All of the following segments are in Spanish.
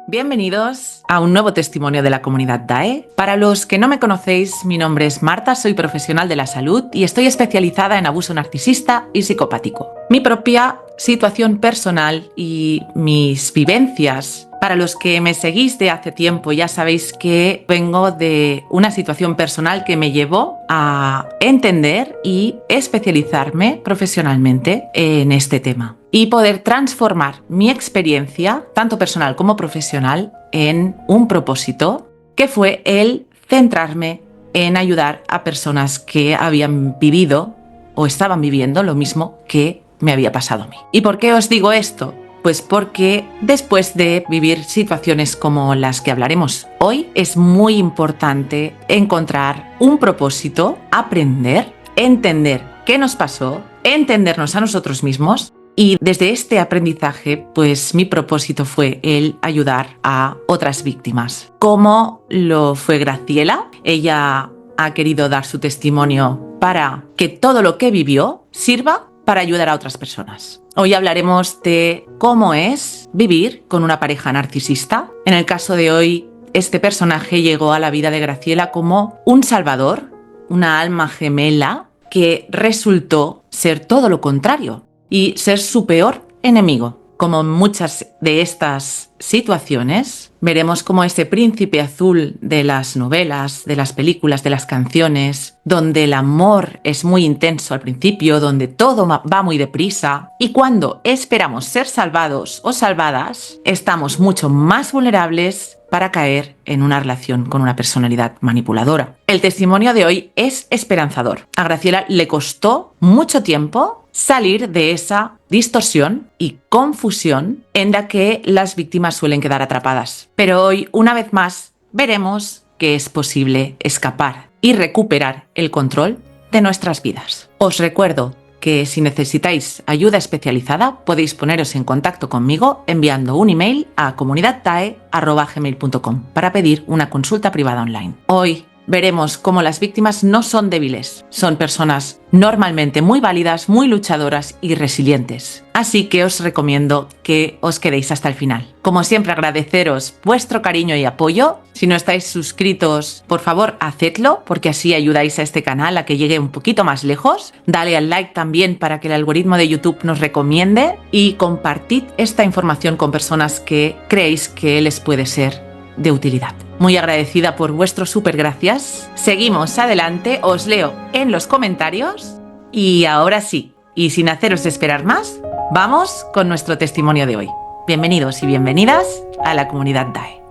Bienvenidos a un nuevo testimonio de la comunidad DAE. Para los que no me conocéis, mi nombre es Marta, soy profesional de la salud y estoy especializada en abuso narcisista y psicopático. Mi propia situación personal y mis vivencias. Para los que me seguís de hace tiempo, ya sabéis que vengo de una situación personal que me llevó a entender y especializarme profesionalmente en este tema y poder transformar mi experiencia, tanto personal como profesional, en un propósito que fue el centrarme en ayudar a personas que habían vivido o estaban viviendo lo mismo que me había pasado a mí. ¿Y por qué os digo esto? Pues porque después de vivir situaciones como las que hablaremos hoy, es muy importante encontrar un propósito, aprender, entender qué nos pasó, entendernos a nosotros mismos. Y desde este aprendizaje, pues mi propósito fue el ayudar a otras víctimas, como lo fue Graciela. Ella ha querido dar su testimonio para que todo lo que vivió sirva para ayudar a otras personas. Hoy hablaremos de cómo es vivir con una pareja narcisista. En el caso de hoy, este personaje llegó a la vida de Graciela como un salvador, una alma gemela que resultó ser todo lo contrario y ser su peor enemigo. Como en muchas de estas situaciones, veremos cómo ese príncipe azul de las novelas, de las películas, de las canciones, donde el amor es muy intenso al principio, donde todo va muy deprisa, y cuando esperamos ser salvados o salvadas, estamos mucho más vulnerables para caer en una relación con una personalidad manipuladora. El testimonio de hoy es esperanzador. A Graciela le costó mucho tiempo salir de esa distorsión y confusión en la que las víctimas suelen quedar atrapadas. Pero hoy, una vez más, veremos que es posible escapar y recuperar el control de nuestras vidas. Os recuerdo que si necesitáis ayuda especializada, podéis poneros en contacto conmigo enviando un email a comunidaddae@gmail.com para pedir una consulta privada online. Hoy veremos cómo las víctimas no son débiles, son personas normalmente muy válidas, muy luchadoras y resilientes. Así que os recomiendo que os quedéis hasta el final. Como siempre, agradeceros vuestro cariño y apoyo. Si no estáis suscritos, por favor, hacedlo, porque así ayudáis a este canal a que llegue un poquito más lejos. Dale al like también para que el algoritmo de YouTube nos recomiende y compartid esta información con personas que creéis que les puede ser de utilidad. Muy agradecida por vuestros súper gracias. Seguimos adelante, os leo en los comentarios y ahora sí, y sin haceros esperar más, vamos con nuestro testimonio de hoy. Bienvenidos y bienvenidas a la comunidad DAE.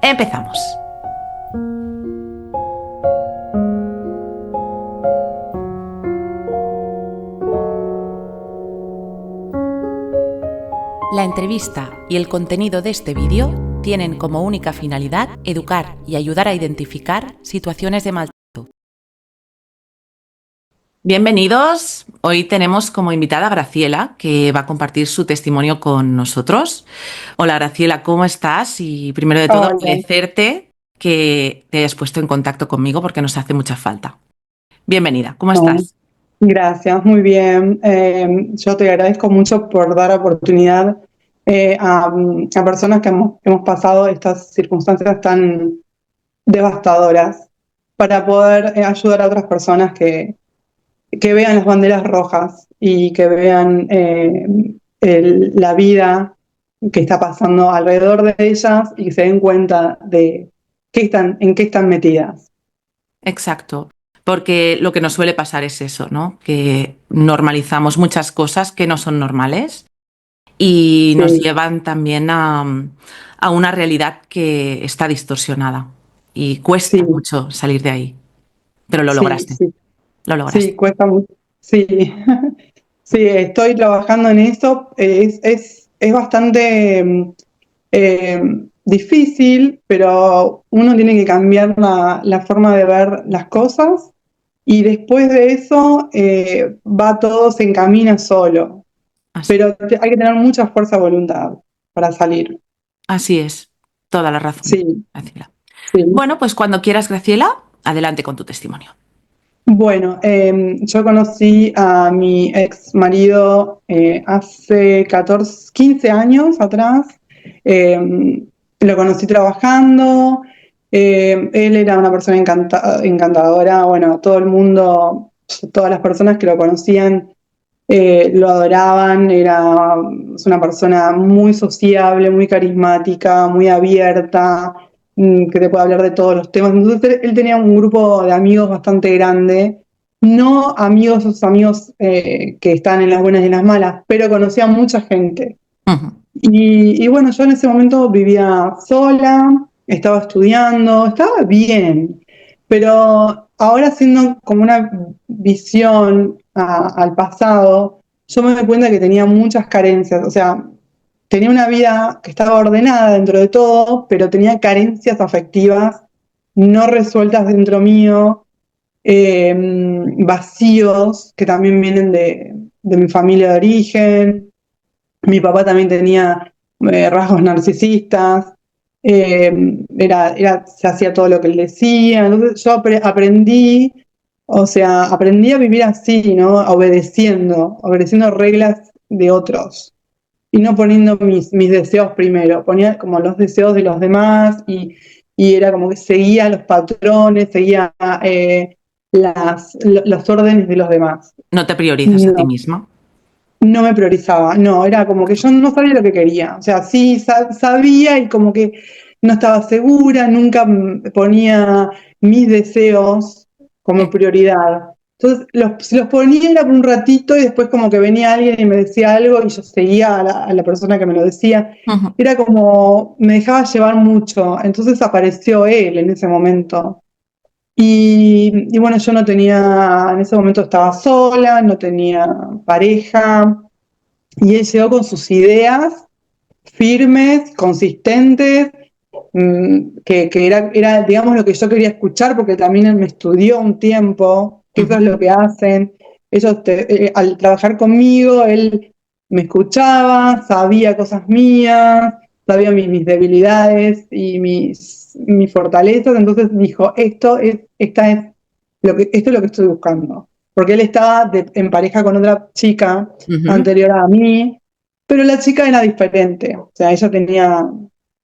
Empezamos. La entrevista y el contenido de este vídeo tienen como única finalidad educar y ayudar a identificar situaciones de maltrato. Bienvenidos. Hoy tenemos como invitada a Graciela, que va a compartir su testimonio con nosotros. Hola Graciela, ¿cómo estás? Y primero de todo, agradecerte que te hayas puesto en contacto conmigo porque nos hace mucha falta. Bienvenida, ¿cómo estás? Gracias, muy bien. Yo te agradezco mucho por dar oportunidad a personas que hemos pasado estas circunstancias tan devastadoras para poder ayudar a otras personas que vean las banderas rojas y que vean la vida que está pasando alrededor de ellas y que se den cuenta de en qué están metidas. Exacto. Porque lo que nos suele pasar es eso, ¿no? Que normalizamos muchas cosas que no son normales y nos llevan también a una realidad que está distorsionada y cuesta mucho salir de ahí. Pero lo lograste. Lo lograste. Sí, cuesta mucho. Sí, sí, estoy trabajando en eso. Es bastante difícil, pero uno tiene que cambiar la forma de ver las cosas y después de eso va todo, se encamina solo. Así. Pero hay que tener mucha fuerza de voluntad para salir. Así es, toda la razón. Sí. Graciela. Sí. Bueno, pues cuando quieras, Graciela, adelante con tu testimonio. Bueno, yo conocí a mi ex marido hace 15 años atrás. Lo conocí trabajando, él era una persona encantadora, bueno, todo el mundo, todas las personas que lo conocían lo adoraban, es una persona muy sociable, muy carismática, muy abierta, que te puede hablar de todos los temas. Entonces él tenía un grupo de amigos bastante grande, no amigos, esos amigos que están en las buenas y en las malas, pero conocía a mucha gente. Ujú. Y bueno, yo en ese momento vivía sola, estaba estudiando, estaba bien, pero ahora haciendo como una visión al pasado, yo me doy cuenta que tenía muchas carencias, o sea, tenía una vida que estaba ordenada dentro de todo, pero tenía carencias afectivas no resueltas dentro mío, vacíos que también vienen de mi familia de origen. Mi papá también tenía rasgos narcisistas, se hacía todo lo que él decía. Entonces yo aprendí, o sea, aprendí a vivir así, ¿no? Obedeciendo reglas de otros y no poniendo mis deseos primero, ponía como los deseos de los demás y era como que seguía los patrones, seguía los órdenes de los demás. No te priorizas a ti No, misma. no me priorizaba, no, era como que yo no sabía lo que quería, o sea, sí sabía y como que no estaba segura, nunca ponía mis deseos como Eh, prioridad. Entonces, si los ponía era por un ratito y después como que venía alguien y me decía algo y yo seguía a la persona que me lo decía. ujú. Era como, me dejaba llevar mucho, entonces apareció él en ese momento. Y bueno, yo no tenía, en ese momento estaba sola, no tenía pareja, y él llegó con sus ideas firmes, consistentes, que era, digamos, lo que yo quería escuchar, porque también él me estudió un tiempo, que eso Ujú. es lo que hacen. Al trabajar conmigo, él me escuchaba, sabía cosas mías, sabía mis debilidades y mis fortalezas, entonces dijo, esto es lo que estoy buscando. Porque él estaba en pareja con otra chica Ujú. anterior a mí, pero la chica era diferente, o sea, ella tenía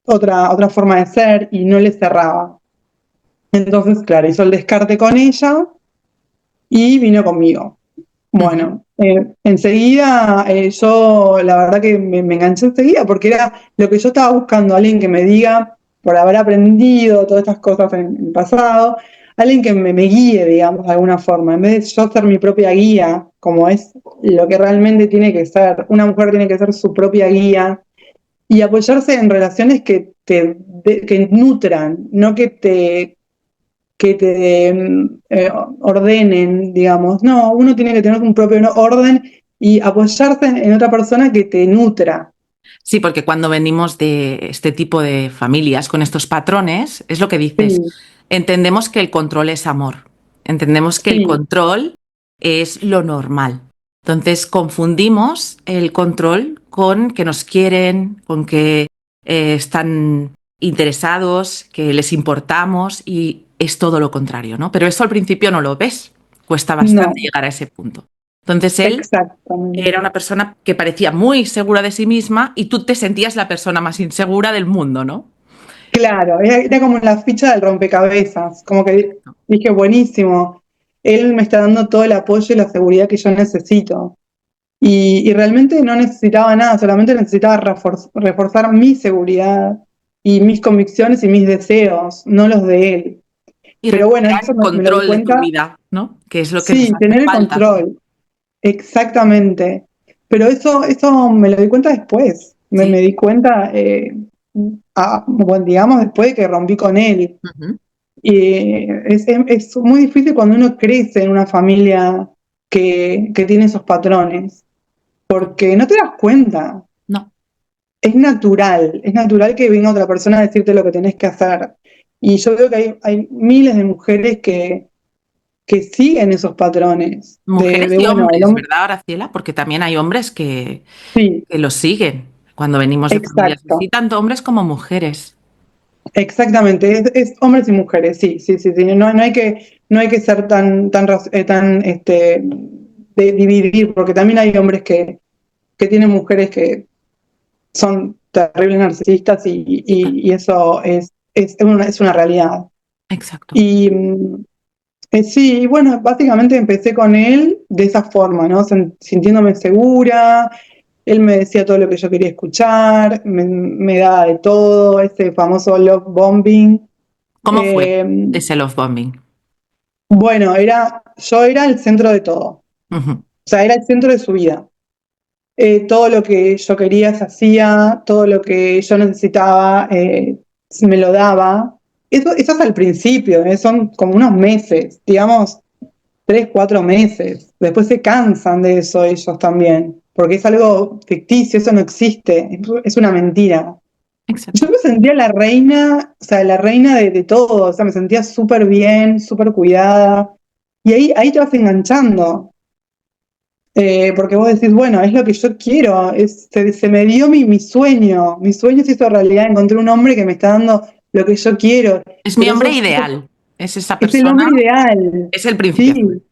otra forma de ser y no le cerraba. Entonces, claro, hizo el descarte con ella y vino conmigo. Ujú. Bueno, enseguida yo la verdad que me enganché enseguida porque era lo que yo estaba buscando, alguien que me diga, por haber aprendido todas estas cosas en el pasado, alguien que me guíe, digamos, de alguna forma, en vez de yo ser mi propia guía, como es lo que realmente tiene que ser, una mujer tiene que ser su propia guía y apoyarse en relaciones que nutran, no que te ordenen, digamos. No, uno tiene que tener un propio orden y apoyarse en otra persona que te nutra. Sí, porque cuando venimos de este tipo de familias con estos patrones, es lo que dices, Sí, entendemos que el control es amor, entendemos que el sí, control es lo normal. Entonces confundimos el control con que nos quieren, con que están interesados, que les importamos y es todo lo contrario, ¿no? Pero eso al principio no lo ves, cuesta bastante no, llegar a ese punto. Entonces él era exactamente. una persona que parecía muy segura de sí misma y tú te sentías la persona más insegura del mundo, ¿no? Claro, era como la ficha del rompecabezas, como que Exacto. dije, buenísimo, él me está dando todo el apoyo y la seguridad que yo necesito. Y realmente no necesitaba nada, solamente necesitaba reforzar mi seguridad y mis convicciones y mis deseos, no los de él. Y Pero bueno, recuperar eso el me lo di control de tu cuenta, vida, ¿no? Que es lo que nos sí, hace tener el falta. control, exactamente. Pero eso me lo di cuenta después, me Sí. di cuenta, bueno, digamos, después de que rompí con él. Ujú. Y es muy difícil cuando uno crece en una familia que tiene esos patrones, porque no te das cuenta. No. Es natural que venga otra persona a decirte lo que tenés que hacer. Y yo veo que hay miles de mujeres que siguen esos patrones Mujeres y bueno, hombres, ¿verdad, Graciela? Porque también hay hombres sí, que los siguen cuando venimos de familias así, exacto, tanto hombres como mujeres. exactamente, es hombres y mujeres, sí, sí, sí, sí. No hay que ser de dividir, porque también hay hombres que tienen mujeres que son terribles narcisistas y eso es una realidad. Exacto. Y sí, bueno, básicamente empecé con él de esa forma, ¿no? Sintiéndome segura, él me decía todo lo que yo quería escuchar, me daba de todo, ese famoso love bombing. ¿Cómo fue Eh, ese love bombing? bueno, yo era el centro de todo, o Ujú. sea, era el centro de su vida. Todo lo que yo quería se hacía, todo lo que yo necesitaba me lo daba. Eso es al principio, son como unos meses, digamos, 3, 4 meses. Después se cansan de eso ellos también, porque es algo ficticio, eso no existe, es una mentira. Exacto. Yo me sentía la reina, o sea, la reina de todo, o sea, me sentía súper bien, súper cuidada, y ahí te vas enganchando. Porque vos decís, bueno, es lo que yo quiero, se me dio mi sueño se hizo realidad, encontré un hombre que me está dando lo que yo quiero, Es mi pero hombre eso ideal. Es esa es el persona, hombre ideal, es el príncipe sí, azul.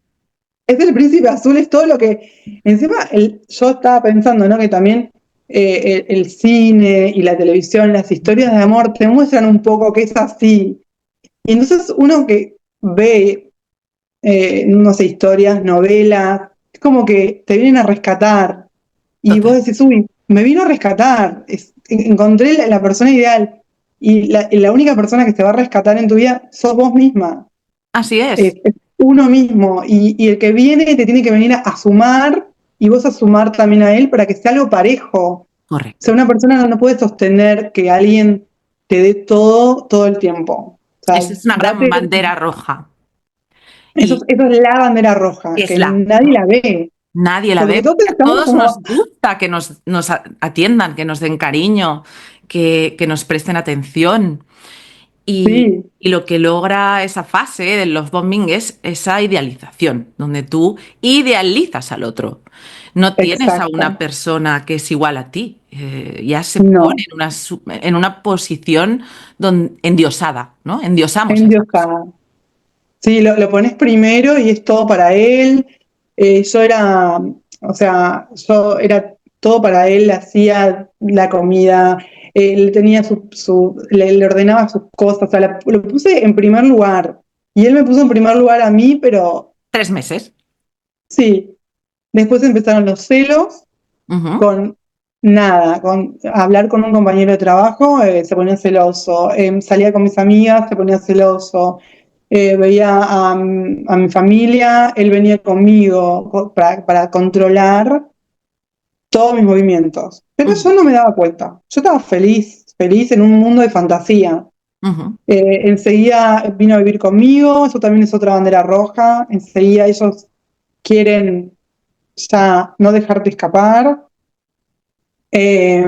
es el príncipe azul, es todo lo que, encima yo estaba pensando, ¿no? Que también el cine y la televisión, las historias de amor te muestran un poco que es así, y entonces uno que ve no sé, historias, novelas, es como que te vienen a rescatar y vos Total. decís, uy, me vino a rescatar, encontré la persona ideal y la única persona que te va a rescatar en tu vida sos vos misma, Así es. es uno mismo y el que viene te tiene que venir a sumar y vos a sumar también a él para que sea algo parejo. O sea, Correcto. una persona no puede sostener que alguien te dé todo el tiempo. O Esa sea, es una gran date. bandera roja. Eso, Y eso es la bandera roja, es que la, nadie ¿no? la ve. Nadie la Porque ve, todos porque a estamos todos nos como, gusta que nos atiendan, que nos den cariño, que nos presten atención. sí, Y lo que logra esa fase del love bombing es esa idealización, donde tú idealizas al otro. No tienes a una exacto. persona que es igual a ti, ya se pone No, en una posición endiosada, ¿no? Endiosamos a esa persona. endiosada. Sí, lo pones primero y es todo para él. Yo era, o sea, yo era todo para él, le hacía la comida, le tenía le ordenaba sus cosas, o sea, lo puse en primer lugar. Y él me puso en primer lugar a mí, pero 3 meses. sí. Después empezaron los celos. Ujú. Con nada, con hablar con un compañero de trabajo, se ponía celoso, salía con mis amigas, se ponía celoso, veía a mi familia, él venía conmigo para controlar todos mis movimientos. Pero Ujú. yo no me daba cuenta, yo estaba feliz, feliz en un mundo de fantasía. Ujú. Enseguida vino a vivir conmigo, eso también es otra bandera roja, enseguida ellos quieren ya no dejarte escapar. Eh,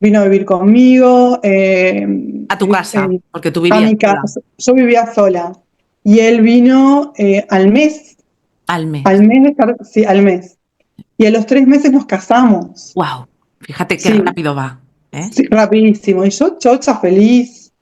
Vino a vivir conmigo, A tu casa, porque tú a vivías mi sola. casa. Yo vivía sola y él vino Al al mes. mes de estar, sí, al mes. Y a los 3 meses nos casamos. ¡Wow! Fíjate qué Sí, rápido va, ¿eh? sí, rapidísimo. Y yo, chocha, feliz.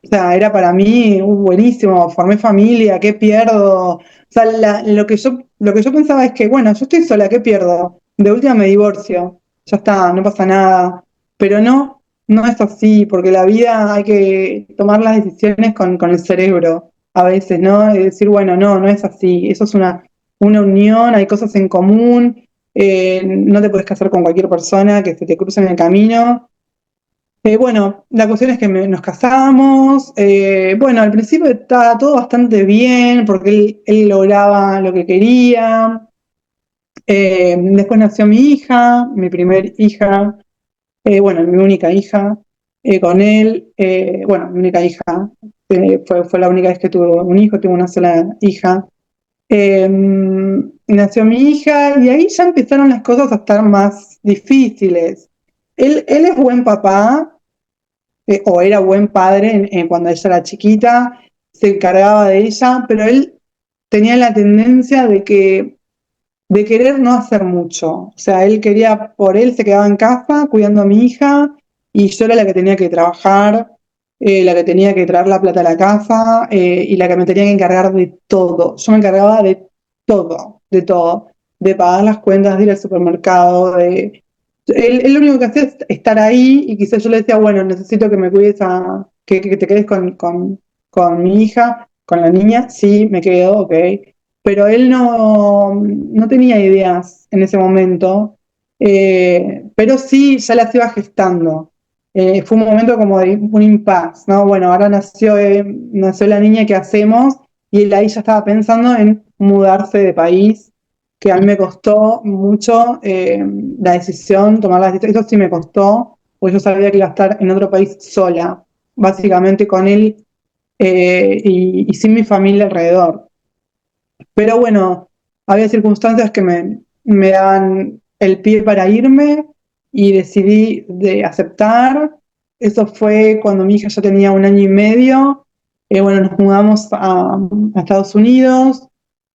O sea, era para mí buenísimo. Formé familia, ¿qué pierdo? O sea, lo que yo pensaba es que, bueno, yo estoy sola, ¿qué pierdo? De última me divorcio, ya está, no pasa nada. Pero no, no es así, porque la vida hay que tomar las decisiones con el cerebro a veces, ¿no? Y decir, bueno, no es así. Eso es una unión, hay cosas en común, no te puedes casar con cualquier persona que se te cruce en el camino. Bueno, la cuestión es que nos casamos. Bueno, al principio estaba todo bastante bien porque él lograba lo que quería. Después nació mi hija, mi primer hija, bueno, mi única hija con él. Bueno, mi única hija, fue la única vez que tuve un hijo, tuve una sola hija. Eh, Nació mi hija y ahí ya empezaron las cosas a estar más difíciles. Él es buen papá, o era buen padre cuando ella era chiquita, se encargaba de ella, pero él tenía la tendencia de querer no hacer mucho. O sea, él quería, por él se quedaba en casa cuidando a mi hija y yo era la que tenía que trabajar, la que tenía que traer la plata a la casa y la que me tenía que encargar de todo. Yo me encargaba de todo, de todo, de pagar las cuentas, de ir al supermercado, él lo único que hacía es estar ahí y quizás yo le decía, bueno, necesito que me cuides que te quedes con mi hija, con la niña, sí, me quedo, ok. Pero él no tenía ideas en ese momento, pero sí ya las iba gestando. Fue un momento como de un impasse, ¿no? Bueno, ahora nació la niña, ¿qué hacemos? Y él ahí ya estaba pensando en mudarse de país, que a mí me costó mucho la decisión, tomar la decisión, eso sí me costó, porque yo sabía que iba a estar en otro país sola, básicamente con él y sin mi familia alrededor. Pero bueno, había circunstancias que me daban el pie para irme y decidí de aceptar. Eso fue cuando mi hija ya tenía 1 año y medio. Bueno, nos mudamos a Estados Unidos,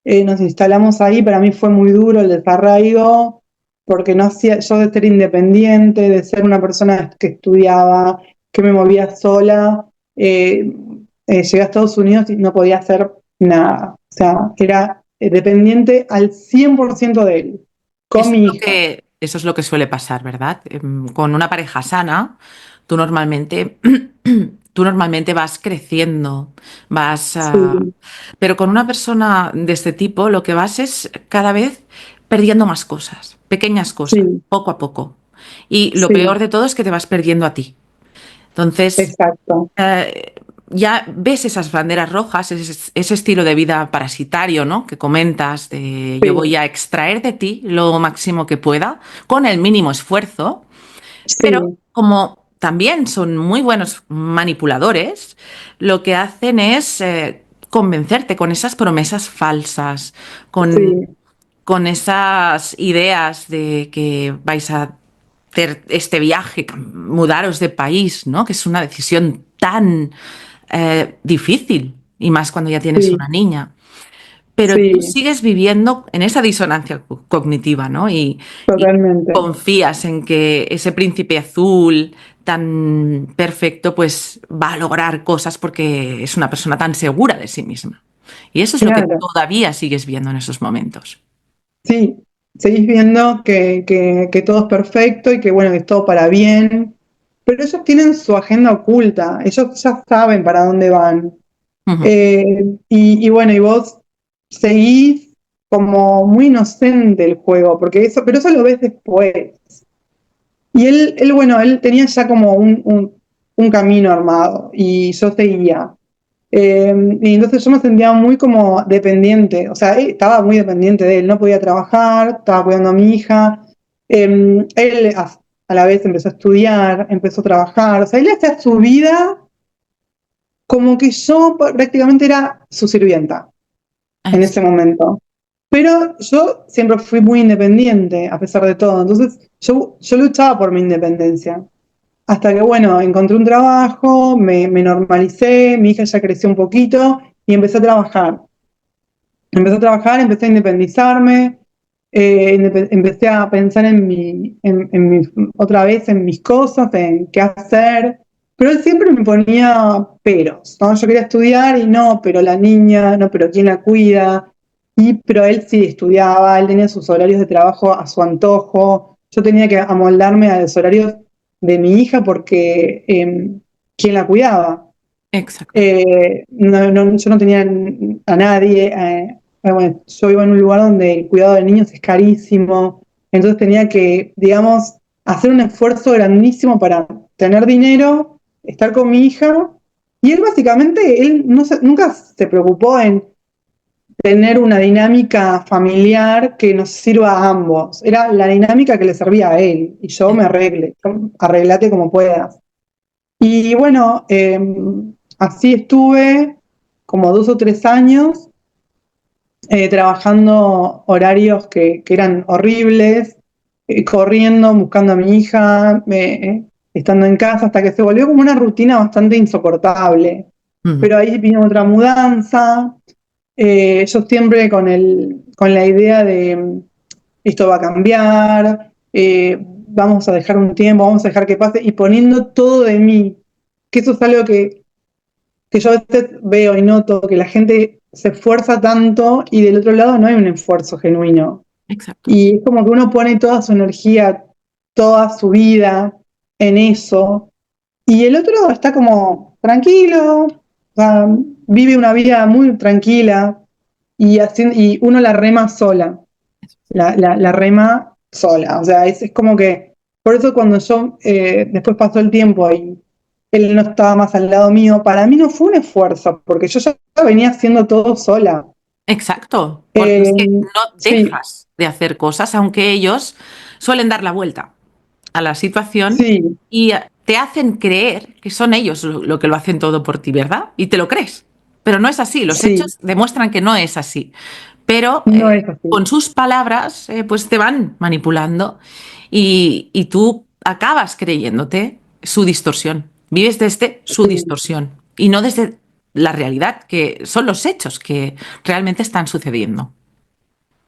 nos instalamos ahí. Para mí fue muy duro el desarraigo, porque no hacía, yo de ser independiente, de ser una persona que estudiaba, que me movía sola, llegué a Estados Unidos y no podía hacer nada. O sea, era dependiente al 100% de él, con mi hija. Eso es lo que suele pasar, ¿verdad? Con una pareja sana, tú normalmente, tú normalmente vas creciendo, Sí, pero con una persona de este tipo lo que vas es cada vez perdiendo más cosas, pequeñas cosas, sí, poco a poco. Y lo peor sí, de todo es que te vas perdiendo a ti. Entonces, exacto. eh, ya ves esas banderas rojas, ese estilo de vida parasitario, ¿no? Que comentas de yo voy Sí, a extraer de ti lo máximo que pueda, con el mínimo esfuerzo, pero sí, como también son muy buenos manipuladores, lo que hacen es convencerte con esas promesas falsas, con sí, con esas ideas de que vais a hacer este viaje, mudaros de país, ¿no? Que es una decisión tan difícil, y más cuando ya tienes sí, una niña. Pero tú sí, sigues viviendo en esa disonancia cognitiva, ¿no? Y totalmente. confías en que ese príncipe azul tan perfecto, pues va a lograr cosas porque es una persona tan segura de sí misma. Y eso es lo que Claro, todavía sigues viendo en esos momentos. sí, seguís viendo que todo es perfecto y que bueno, que es todo para bien, pero ellos tienen su agenda oculta, ellos ya saben para dónde van. Ujú. Y bueno, y vos seguís como muy inocente el juego, porque eso, pero eso lo ves después. Y bueno, él tenía ya como un camino armado y yo seguía. Y entonces yo me sentía muy como dependiente, o sea, estaba muy dependiente de él, no podía trabajar, estaba cuidando a mi hija. Él a la vez empezó a estudiar, empezó a trabajar, o sea, él hacía su vida como que yo prácticamente era su sirvienta en Ex- ese momento. Pero yo siempre fui muy independiente, a pesar de todo. Entonces, yo luchaba por mi independencia. Hasta que, bueno, encontré un trabajo, me normalicé, mi hija ya creció un poquito y empecé a trabajar. Empecé a trabajar, empecé a independizarme, empecé a pensar otra vez en mis cosas, en qué hacer. Pero él siempre me ponía peros, ¿no? Yo quería estudiar y no, pero la niña, no, pero ¿quién la cuida? Pero él sí estudiaba, él tenía sus horarios de trabajo a su antojo. Yo tenía que amoldarme a los horarios de mi hija porque ¿quién la cuidaba? Exacto. Yo no tenía a nadie. Bueno, yo vivo en un lugar donde el cuidado de niños es carísimo, entonces tenía que, digamos, hacer un esfuerzo grandísimo para tener dinero, estar con mi hija, y él básicamente, él nunca se preocupó en tener una dinámica familiar que nos sirva a ambos. Era la dinámica que le servía a él, y yo me arreglate como puedas. Y bueno, así estuve como 2 o 3 años trabajando horarios que eran horribles, corriendo, buscando a mi hija, estando en casa, hasta que se volvió como una rutina bastante insoportable. Ujú. Pero ahí vino otra mudanza, yo siempre con la idea de esto va a cambiar, vamos a dejar un tiempo, vamos a dejar que pase, y poniendo todo de mí, que eso es algo que yo a veces veo y noto, que la gente se esfuerza tanto y del otro lado no hay un esfuerzo genuino. Exacto. Y es como que uno pone toda su energía, toda su vida en eso, y el otro está como tranquilo, o sea, vive una vida muy tranquila y uno la rema sola, la rema sola, o sea, es como que, por eso cuando yo después pasó el tiempo y él no estaba más al lado mío, para mí no fue un esfuerzo, porque yo ya venía haciendo todo sola. Exacto, porque es Eh, que no sí, dejas de hacer cosas, aunque ellos suelen dar la vuelta a la situación sí, y te hacen creer que son ellos lo que lo hacen todo por ti, ¿verdad? Y te lo crees. Pero no es así, los sí, hechos demuestran que no es así. Pero no es así. con sus palabras, pues te van manipulando y tú acabas creyéndote su distorsión. Vives desde su Sí, distorsión y no desde la realidad, que son los hechos que realmente están sucediendo.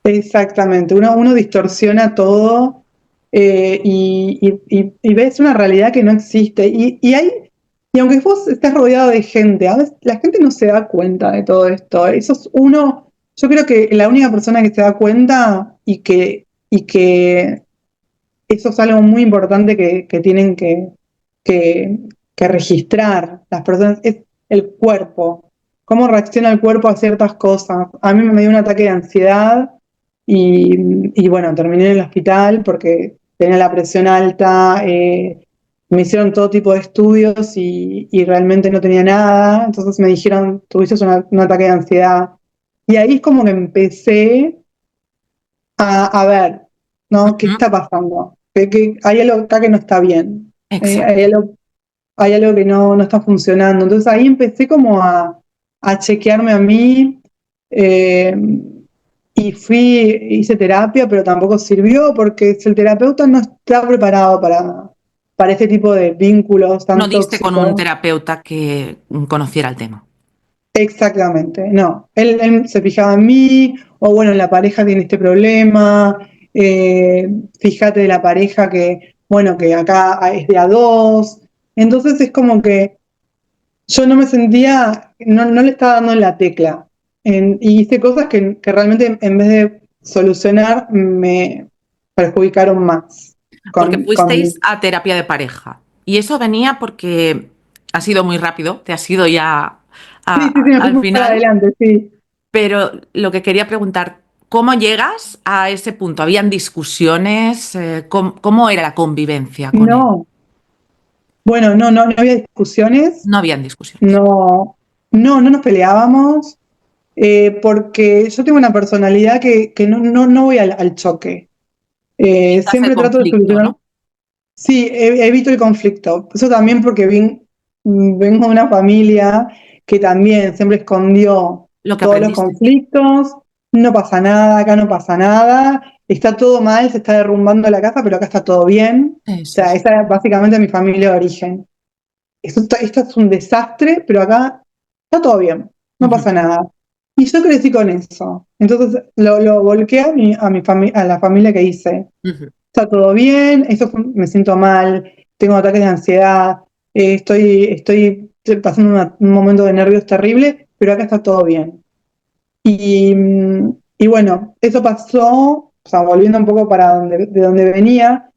exactamente. Uno distorsiona todo y ves una realidad que no existe. Y aunque vos estés rodeado de gente, a veces la gente no se da cuenta de todo esto. Eso es uno, yo creo que la única persona que se da cuenta y que eso es algo muy importante que tienen que, que registrar las personas, es el cuerpo, cómo reacciona el cuerpo a ciertas cosas. A mí me dio un ataque de ansiedad y bueno, terminé en el hospital porque tenía la presión alta, me hicieron todo tipo de estudios y realmente no tenía nada, entonces me dijeron, tuviste un ataque de ansiedad. Y ahí es como que empecé a ver, ¿no? ¿Qué Ujú. está pasando? Hay algo acá que no está bien. Exacto. Hay algo que no está funcionando. Entonces ahí empecé como a chequearme a mí eh, y hice terapia, pero tampoco sirvió porque si el terapeuta no está preparado para este tipo de vínculos No tan diste con un tóxicos. terapeuta que conociera el tema. Exactamente, no. Él se fijaba en mí, o bueno, la pareja tiene este problema, fíjate de la pareja que, bueno, que acá es de a dos. Entonces es como que yo no me sentía, no le estaba dando en la tecla. Y hice cosas que realmente en vez de solucionar me perjudicaron más. Porque Con fuisteis a terapia de pareja. Y eso venía porque ha sido muy rápido, te has ido ya Sí, sí, sí, me fui al muy para final, adelante, sí. pero lo que quería preguntar, ¿cómo llegas a ese punto? ¿Habían discusiones? ¿Cómo era la convivencia con él? No, bueno, no había discusiones. No habían discusiones. No, no nos peleábamos, porque yo tengo una personalidad que no voy al choque. Evitas el Siempre trato de conflicto, solucionar. ¿no? Sí, evito el conflicto. Eso también porque vengo de una familia que también siempre escondió Lo que todos los aprendiste. conflictos. No pasa nada, acá no pasa nada. Está todo mal, se está derrumbando la casa, pero acá está todo bien. O Eso sea, es. esa era básicamente mi familia de origen. Esto es un desastre, pero acá está todo bien, no Ujú. pasa nada. Y yo crecí con eso. Entonces lo volqué a la familia que hice. Ujú. Está todo bien, me siento mal, tengo ataques de ansiedad, estoy pasando un momento de nervios terrible, pero acá está todo bien. Y bueno, eso pasó, o sea, volviendo un poco de donde venía,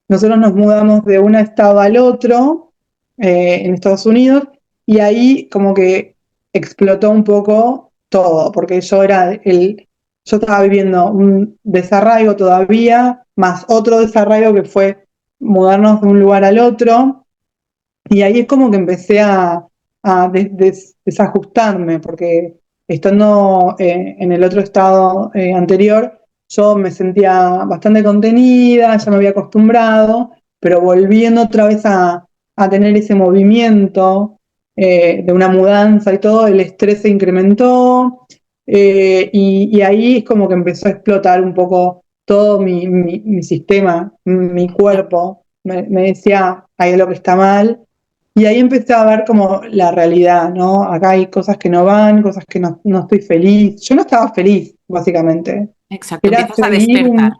nosotros nos mudamos de un estado al otro en Estados Unidos y ahí como que explotó un poco todo, porque yo estaba viviendo un desarraigo todavía, más otro desarraigo que fue mudarnos de un lugar al otro y ahí es como que empecé a desajustarme, porque estando en el otro estado anterior, yo me sentía bastante contenida, ya me había acostumbrado, pero volviendo otra vez a tener ese movimiento de una mudanza y todo, el estrés se incrementó y ahí es como que empezó a explotar un poco todo mi sistema, mi Ya. cuerpo. Me decía, hay algo que está mal y ahí empecé a ver como la realidad, ¿no? Acá hay cosas que no van, cosas que no estoy feliz. Yo no estaba feliz, básicamente. Exacto, Era empiezas a seguir despertar.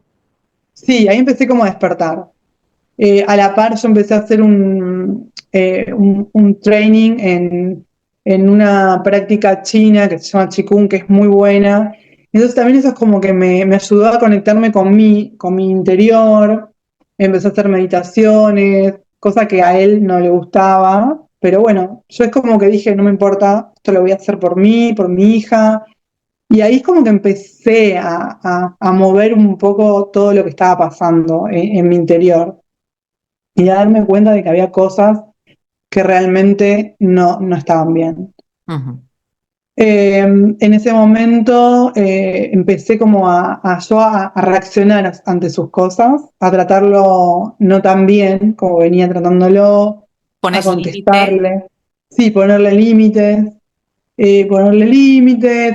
Sí, ahí empecé como a despertar. A la par yo empecé a hacer un training en una práctica china que se llama Qigong, que es muy buena. Entonces también eso es como que me ayudó a conectarme con con mi interior, empezó a hacer meditaciones, cosa que a él no le gustaba, pero bueno, yo es como que dije, no me importa, esto lo voy a hacer por mí, por mi hija, y ahí es como que empecé a mover un poco todo lo que estaba pasando en mi interior y a darme cuenta de que había cosas que realmente no estaban bien. Ujú. En ese momento empecé como a reaccionar ante sus cosas, a tratarlo no tan bien como venía tratándolo, a Pones límite. contestarle, sí, ponerle límites,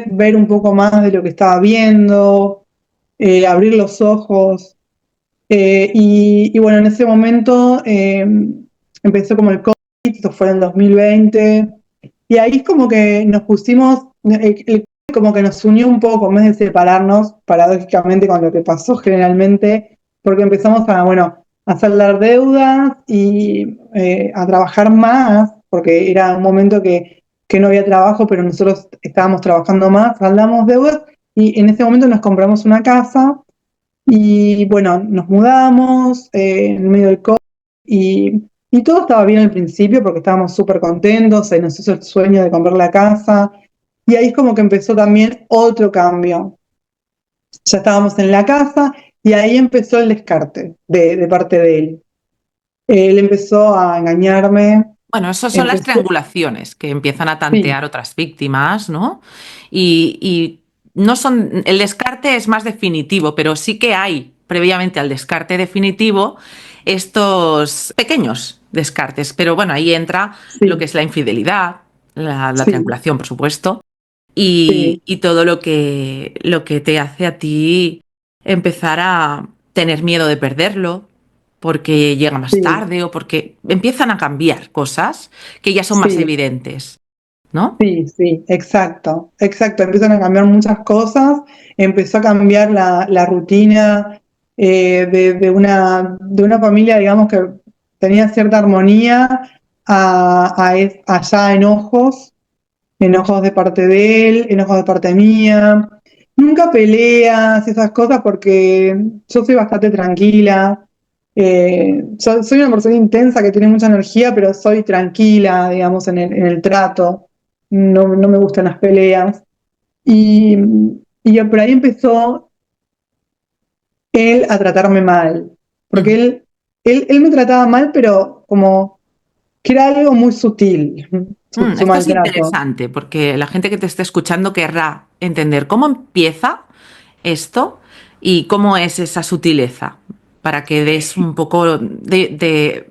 ver un poco más de lo que estaba viendo, abrir los ojos. Y bueno, en ese momento empezó como el COVID, esto fue en el 2020, y ahí es como que nos pusimos, el como que nos unió un poco, en vez de separarnos, paradójicamente con lo que pasó generalmente, porque empezamos a, bueno, a saldar deudas y a trabajar más, porque era un momento que no había trabajo, pero nosotros estábamos trabajando más, saldamos deudas, y en ese momento nos compramos una casa y bueno, nos mudamos en medio del COVID y todo estaba bien al principio porque estábamos súper contentos, se nos hizo el sueño de comprar la casa y ahí es como que empezó también otro cambio. Ya estábamos en la casa y ahí empezó el descarte de parte de él. Él empezó a engañarme, Bueno, esas son las empezó, triangulaciones que empiezan a sí, tantear otras víctimas, ¿no? Y no son, el descarte es más definitivo, pero sí que hay, previamente al descarte definitivo, estos pequeños descartes. Pero bueno, ahí entra lo que sí, es la infidelidad, la sí, triangulación, por supuesto, sí, y todo lo que te hace a ti empezar a tener miedo de perderlo, porque llega más sí, tarde o porque empiezan a cambiar cosas que ya son más sí. evidentes, ¿no? Sí, sí, exacto, exacto. Empiezan a cambiar muchas cosas, empezó a cambiar la rutina de una familia, digamos, que tenía cierta armonía allá enojos, enojos de parte de él, enojos de parte mía. Nunca peleas, esas cosas, porque yo soy bastante tranquila. Soy una persona intensa que tiene mucha energía, pero soy tranquila, digamos, en el trato. No me gustan las peleas. Y, y por ahí empezó él a tratarme mal, porque Ujú. él me trataba mal, pero como que era algo muy sutil, su Esto es maltrato. interesante porque la gente que te esté escuchando querrá entender cómo empieza esto y cómo es esa sutileza para que des un poco de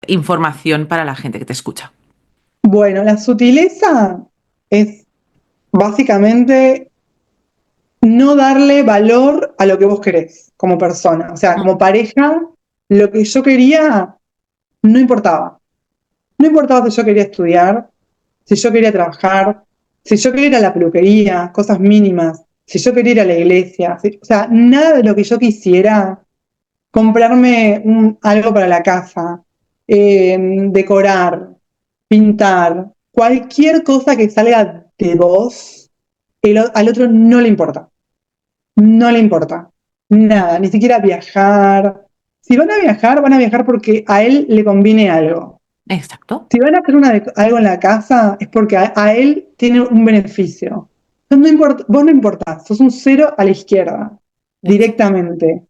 información para la gente que te escucha. Bueno, la sutileza es básicamente no darle valor a lo que vos querés como persona. O sea, como pareja, lo que yo quería no importaba. No importaba si yo quería estudiar, si yo quería trabajar, si yo quería ir a la peluquería, cosas mínimas, si yo quería ir a la iglesia. O sea, nada de lo que yo quisiera, comprarme algo para la casa, decorar, pintar, cualquier cosa que salga de vos, al otro no le importa. No le importa. Nada, ni siquiera viajar. Si van a viajar porque a él le conviene algo. Exacto. Si van a hacer algo en la casa es porque a él tiene un beneficio. Vos no importás, sos un cero a la izquierda, directamente.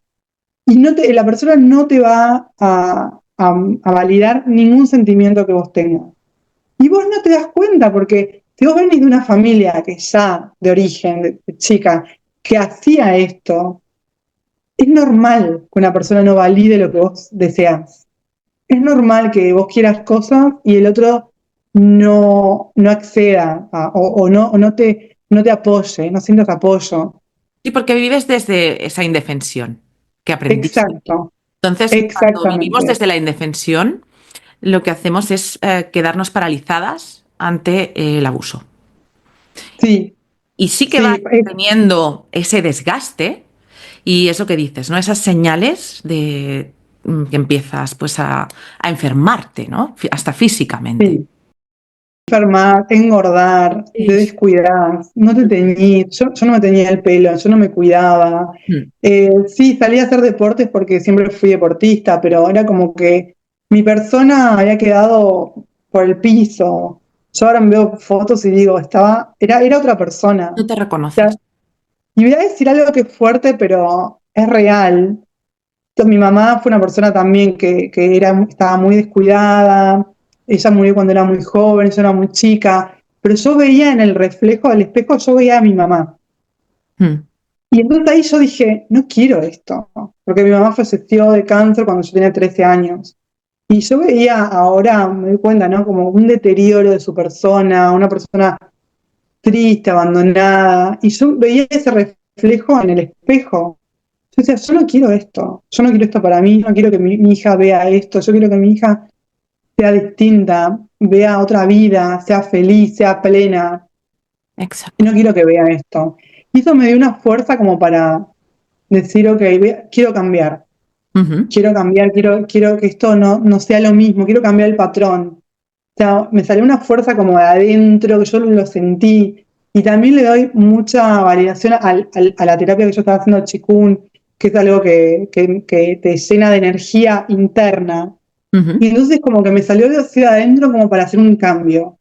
Y la persona no te va a validar ningún sentimiento que vos tengas. Y vos no te das cuenta, porque si vos venís de una familia que ya de origen, de chica, que hacía esto, es normal que una persona no valide lo que vos deseas. Es normal que vos quieras cosas y el otro no acceda o no te apoye, no sientas apoyo. Y porque vives desde esa indefensión que aprendiste. Exacto, Entonces, cuando vivimos exactamente. desde la indefensión, lo que hacemos es quedarnos paralizadas ante el abuso. Sí, Y sí que vas sí, teniendo ese desgaste y eso que dices, ¿no? Esas señales de que empiezas pues a enfermarte, ¿no? Hasta físicamente. sí. enfermar, engordar, te Eso. descuidás, no te teñís, yo no me teñía el pelo, yo no me cuidaba. Mm. Sí, salí a hacer deportes porque siempre fui deportista, pero era como que mi persona había quedado por el piso. Yo ahora me veo fotos y digo, era otra persona. No te O sea, reconoces. y voy a decir algo que es fuerte, pero es real. Mi mamá fue una persona también que estaba muy descuidada, ella murió cuando era muy joven, yo era muy chica, pero yo veía en el reflejo del espejo, yo veía a mi mamá. Mm. Y entonces ahí yo dije, no quiero esto, porque mi mamá falleció de cáncer cuando yo tenía 13 años. Y yo veía ahora, me doy cuenta, ¿no? Como un deterioro de su persona, una persona triste, abandonada, y yo veía ese reflejo en el espejo. Yo decía, yo no quiero esto, yo no quiero esto para mí, no quiero que mi hija vea esto, yo quiero que mi hija sea distinta, vea otra vida, sea feliz, sea plena, y Exacto. no quiero que vea esto. Y eso me dio una fuerza como para decir, ok, Ujú. quiero que esto no sea lo mismo, quiero cambiar el patrón. O sea, me salió una fuerza como de adentro, que yo lo sentí. Y también le doy mucha validación a la terapia que yo estaba haciendo Qigong, que es algo que te llena de energía interna. Ujú. Y entonces como que me salió de hacia adentro como para hacer un cambio.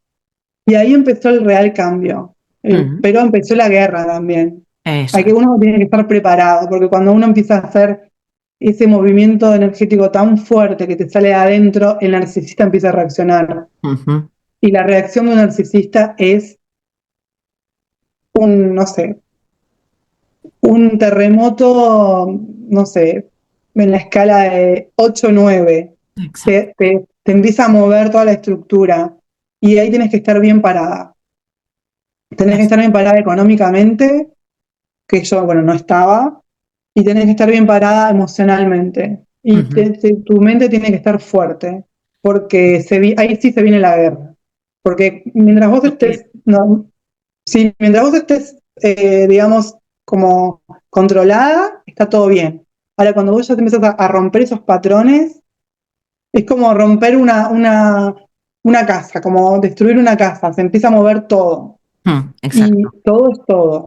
Y ahí empezó el real cambio. Ujú. Pero empezó la guerra también. Eso Hay que es. uno tiene que estar preparado, porque cuando uno empieza a hacer ese movimiento energético tan fuerte que te sale de adentro, el narcisista empieza a reaccionar. Ujú. Y la reacción de un narcisista es no sé, un terremoto, no sé, en la escala de 8 o 9. Exacto. Te empieza a mover toda la estructura y ahí tienes que estar bien parada. Tenés que Eso. estar bien parada económicamente, que yo, bueno, no estaba, y tenés que estar bien parada emocionalmente. Y Ujú. tu mente tiene que estar fuerte, porque ahí sí se viene la guerra. Porque mientras vos Eh, estés, no, sí, mientras vos estés, digamos, como controlada, está todo bien. Ahora, cuando vos ya te empiezas a romper esos patrones, es como romper una casa, como destruir una casa, se empieza a mover todo. Y Exacto. todo es todo,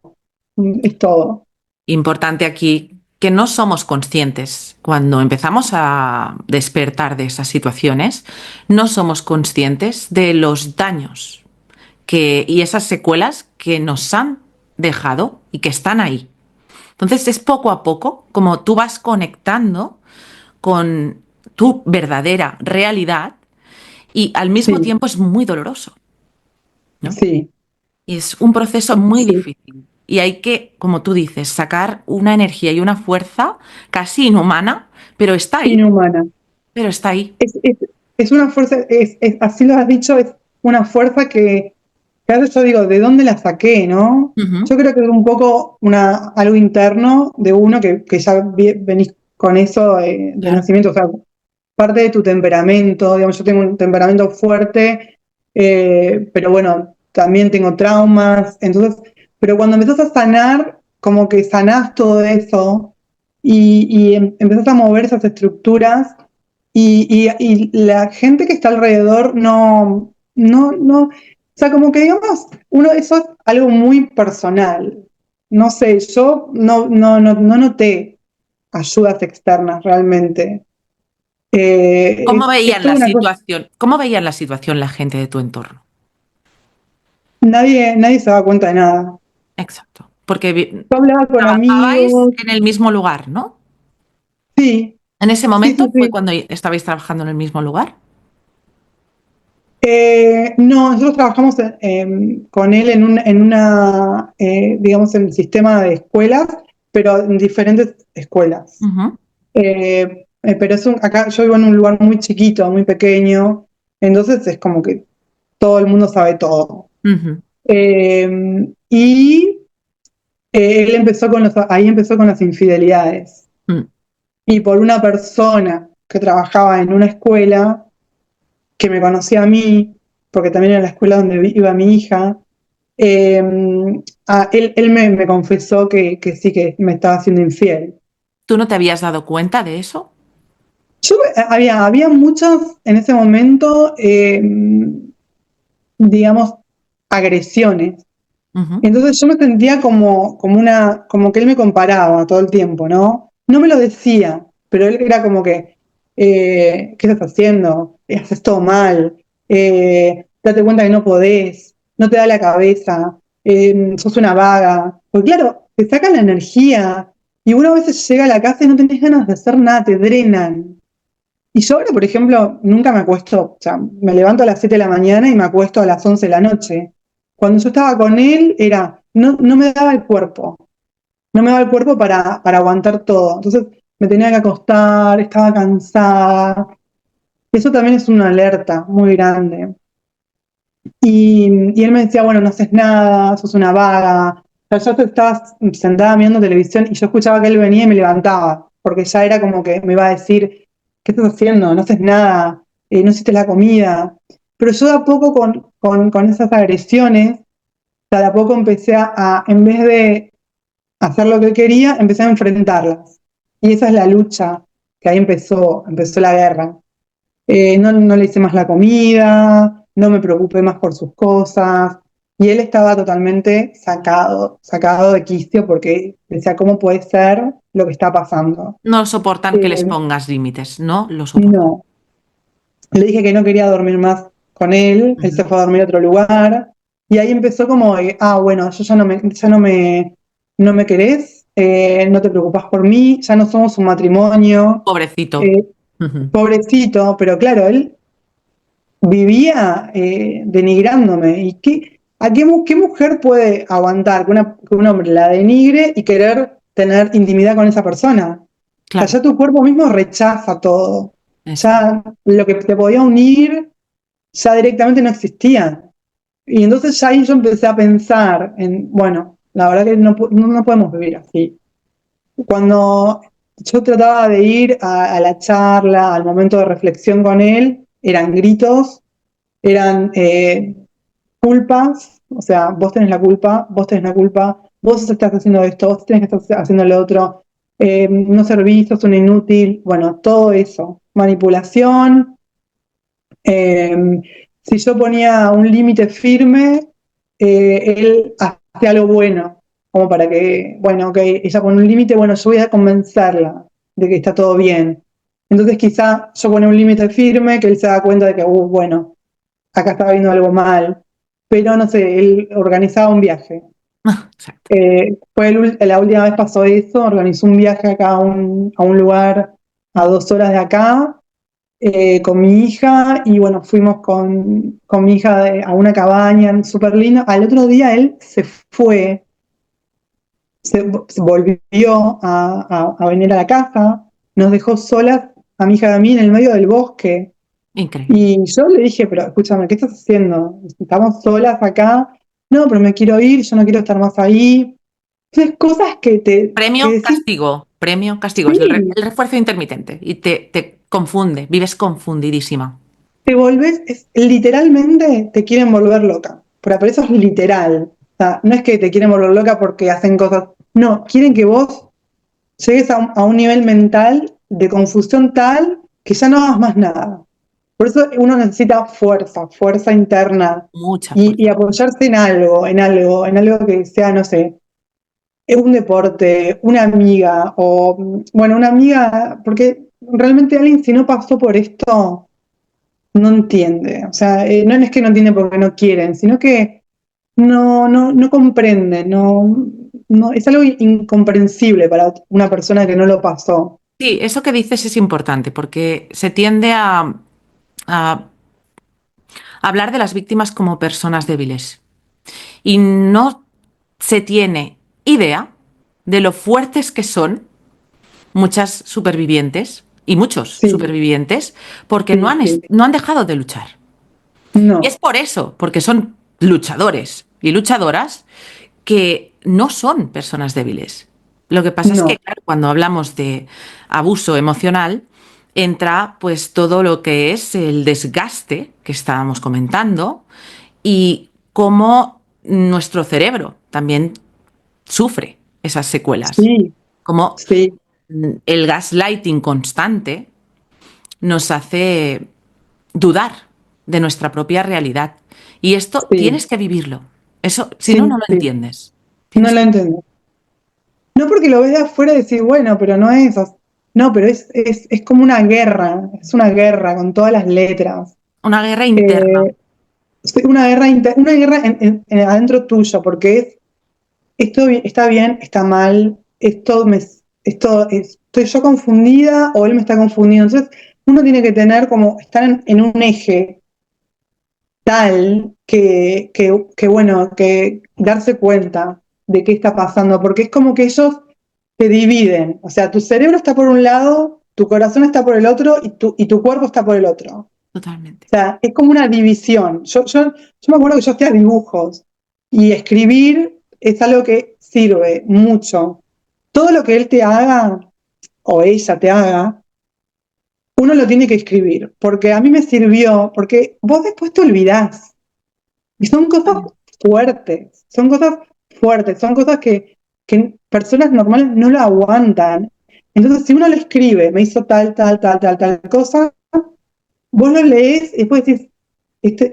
es todo. Importante aquí que no somos conscientes. Cuando empezamos a despertar de esas situaciones, no somos conscientes de los daños y esas secuelas que nos han dejado y que están ahí. Entonces es poco a poco como tú vas conectando con tu verdadera realidad y al mismo Sí, tiempo es muy doloroso, ¿no? sí, Y es un proceso muy sí, difícil. Y hay que, como tú dices, sacar una energía y una fuerza casi inhumana, pero está ahí, inhumana. pero está ahí. Es, es, es una fuerza, así lo has dicho, es una fuerza que a veces yo digo, ¿de dónde la saqué, no? Ujú. Yo creo que es un poco algo interno de uno que ya venís con eso de Claro. nacimiento, o sea, parte de tu temperamento, digamos, yo tengo un temperamento fuerte, pero bueno, también tengo traumas, entonces, pero cuando empezás a sanar, como que sanás todo eso y empezás a mover esas estructuras y la gente que está alrededor o sea, como que digamos, eso es algo muy personal. No sé, yo no noté ayudas externas realmente. Es toda una cosa, ¿Cómo veían la situación la gente de tu entorno? nadie se da cuenta de nada. Exacto. Porque Yo hablaba con trabajabais amigos, en el mismo lugar, ¿no? sí, En ese sí, sí, momento fue sí. cuando estabais trabajando en el mismo lugar. No, nosotros trabajamos con él digamos, en el sistema de escuelas, pero en diferentes escuelas. Ujú. Pero acá yo vivo en un lugar muy chiquito, muy pequeño, entonces es como que todo el mundo sabe todo. Ujú. Y él ahí empezó con las infidelidades. Mm. Y por una persona que trabajaba en una escuela, que me conocía a mí, porque también era la escuela donde iba mi hija, eh, él me confesó que sí, que me estaba haciendo infiel. ¿Tú no te habías dado cuenta de eso? Había muchos en ese momento, digamos, agresiones. Ujú. Entonces yo me sentía como que él me comparaba todo el tiempo, ¿no? No me lo decía, pero él era como que, ¿qué estás haciendo? Haces todo mal, date cuenta que no podés, no te da la cabeza, sos una vaga. Porque claro, te sacan la energía y uno a veces llega a la casa y no tenés ganas de hacer nada, te drenan. Y yo ahora, por ejemplo, nunca me acuesto, o sea, me levanto a las 7 de la mañana y me acuesto a las 11 de la noche. Cuando yo estaba con él, no me daba el cuerpo, no me daba el cuerpo para aguantar todo. Entonces me tenía que acostar, estaba cansada. Eso también es una alerta muy grande. Y él me decía, bueno, no haces nada, sos una vaga. O sea, yo estaba sentada viendo televisión y yo escuchaba que él venía y me levantaba, porque ya era como que me iba a decir, ¿qué estás haciendo? No haces nada, no hiciste la comida. Pero yo de a poco con esas agresiones, o sea, de a poco empecé en vez de hacer lo que él quería, empecé a enfrentarlas. Y esa es la lucha, que ahí empezó la guerra. No le hice más la comida, no me preocupé más por sus cosas, y él estaba totalmente sacado de quicio porque decía, ¿cómo puede ser lo que está pasando? No soportan que les Eh, pongas límites, no lo soportan. no, le dije que no quería dormir más con él se Ujú. fue a dormir a otro lugar, y ahí empezó como, bueno, yo no me querés, no te preocupás por mí, ya no somos un matrimonio, Pobrecito. eh, Ujú. pobrecito, pero claro, él vivía denigrándome. ¿Y qué mujer puede aguantar que un hombre la denigre y querer tener intimidad con esa persona? O sea, Claro, ya tu cuerpo mismo rechaza todo. eso. Ya lo que te podía unir ya directamente no existía. Y entonces ya ahí yo empecé a pensar en, bueno, la verdad que no podemos vivir así. Cuando yo trataba de ir a la charla, al momento de reflexión con él, eran gritos, eran culpas, o sea, vos tenés la culpa, vos estás haciendo esto, vos tenés que estar haciendo lo otro, no servís, sos un inútil, bueno, todo eso, manipulación. eh, si yo ponía un límite firme, él hacía algo bueno, como para que, bueno, ok, ella pone un límite, bueno, yo voy a convencerla de que está todo bien. Entonces quizá yo ponía un límite firme, que él se da cuenta de que, bueno, acá estaba viendo algo mal, pero no sé, él organizaba un viaje. Exacto. La última vez pasó eso, organizó un viaje acá a un lugar a 2 horas de acá, con mi hija, y bueno, fuimos con mi hija a una cabaña súper linda. Al otro día él se fue, se volvió a venir a la casa, nos dejó solas, a mi hija y a mí, en el medio del bosque. Increíble. Y yo le dije, pero escúchame, ¿qué estás haciendo? Estamos solas acá. No, pero me quiero ir, yo no quiero estar más ahí. Entonces, cosas que Premio, decís, castigo. Premio, castigo. Es sí, el refuerzo intermitente y te confunde. Vives confundidísima. te volvés, literalmente te quieren volver loca. Pero eso es literal. O sea, no es que te quieren volver loca porque hacen cosas. No, quieren que vos llegues a un nivel mental de confusión tal que ya no hagas más nada. Por eso uno necesita fuerza interna Mucha y fuerza. apoyarse en algo que sea, no sé, es un deporte, una amiga, o bueno, una amiga, porque realmente alguien si no pasó por esto no entiende. O sea, no es que no entiende porque no quieren, sino que no comprende, es algo incomprensible para una persona que no lo pasó. Sí, eso que dices es importante porque se tiende a hablar de las víctimas como personas débiles y no se tiene idea de lo fuertes que son muchas supervivientes y muchos Sí, supervivientes porque sí, sí. no han dejado de luchar. Y es No, por eso, porque son luchadores y luchadoras que no son personas débiles. Lo que pasa es que, no. claro, cuando hablamos de abuso emocional, entra pues todo lo que es el desgaste que estábamos comentando y cómo nuestro cerebro también sufre esas secuelas. Sí, Como sí, el gaslighting constante nos hace dudar de nuestra propia realidad Y esto sí, tienes que vivirlo. Eso, si no, no sí, lo sí, entiendes. no Tienes lo que... entiendo. No porque lo ves de afuera y decís, bueno, pero no es, no, pero es como una guerra, es una guerra con todas las letras. Una guerra interna, Eh, es una guerra, una guerra adentro tuyo, porque esto está bien, está mal, estoy yo confundida o él me está confundiendo. Entonces, uno tiene que tener como, estar en un eje tal que, bueno, que darse cuenta de qué está pasando, porque es como que ellos te dividen, o sea, tu cerebro está por un lado, tu corazón está por el otro y tu cuerpo está por el otro. O totalmente. sea, es como una división. Yo me acuerdo que yo hacía dibujos y escribir es algo que sirve mucho. Todo lo que él te haga o ella te haga, uno lo tiene que escribir, porque a mí me sirvió, porque vos después te olvidás. Y son cosas fuertes, son cosas fuertes, son cosas que personas normales no lo aguantan. Entonces, si uno le escribe, me hizo tal cosa, vos lo lees y después decís,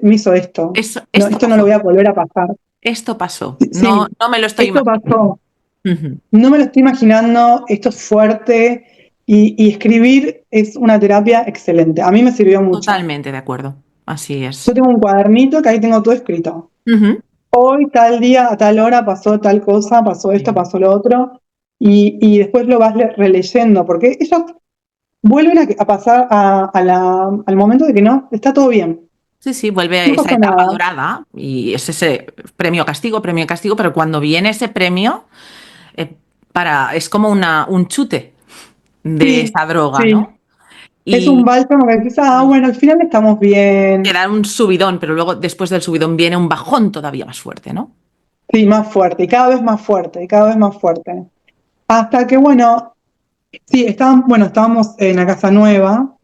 me hizo esto. Eso, No, esto esto no lo pasó. voy a volver a pasar. Esto pasó. No, Sí, no me lo estoy esto imaginando. pasó. Ujú. No me lo estoy imaginando, esto es fuerte y escribir es una terapia excelente. A mí me sirvió mucho. Totalmente de acuerdo. Así Yo es. tengo un cuadernito que ahí tengo todo escrito. Ujú. Hoy, tal día, a tal hora pasó tal cosa, pasó esto, Sí. pasó lo otro, y después lo vas releyendo, porque ellos vuelven a pasar al momento de que no, está todo bien, Sí, sí, vuelve a no esa pasó etapa nada. dorada y es ese premio castigo, pero cuando viene ese premio, eh, es como un chute de Sí, esa droga, sí, ¿no? es un Y bálsamo que dices, y bueno, al final estamos te bien, da un subidón, pero luego después del subidón viene un bajón todavía más fuerte, ¿no? sí, más fuerte, y cada vez más fuerte, y cada vez más fuerte. Hasta que, bueno, sí, estábamos en la casa nueva,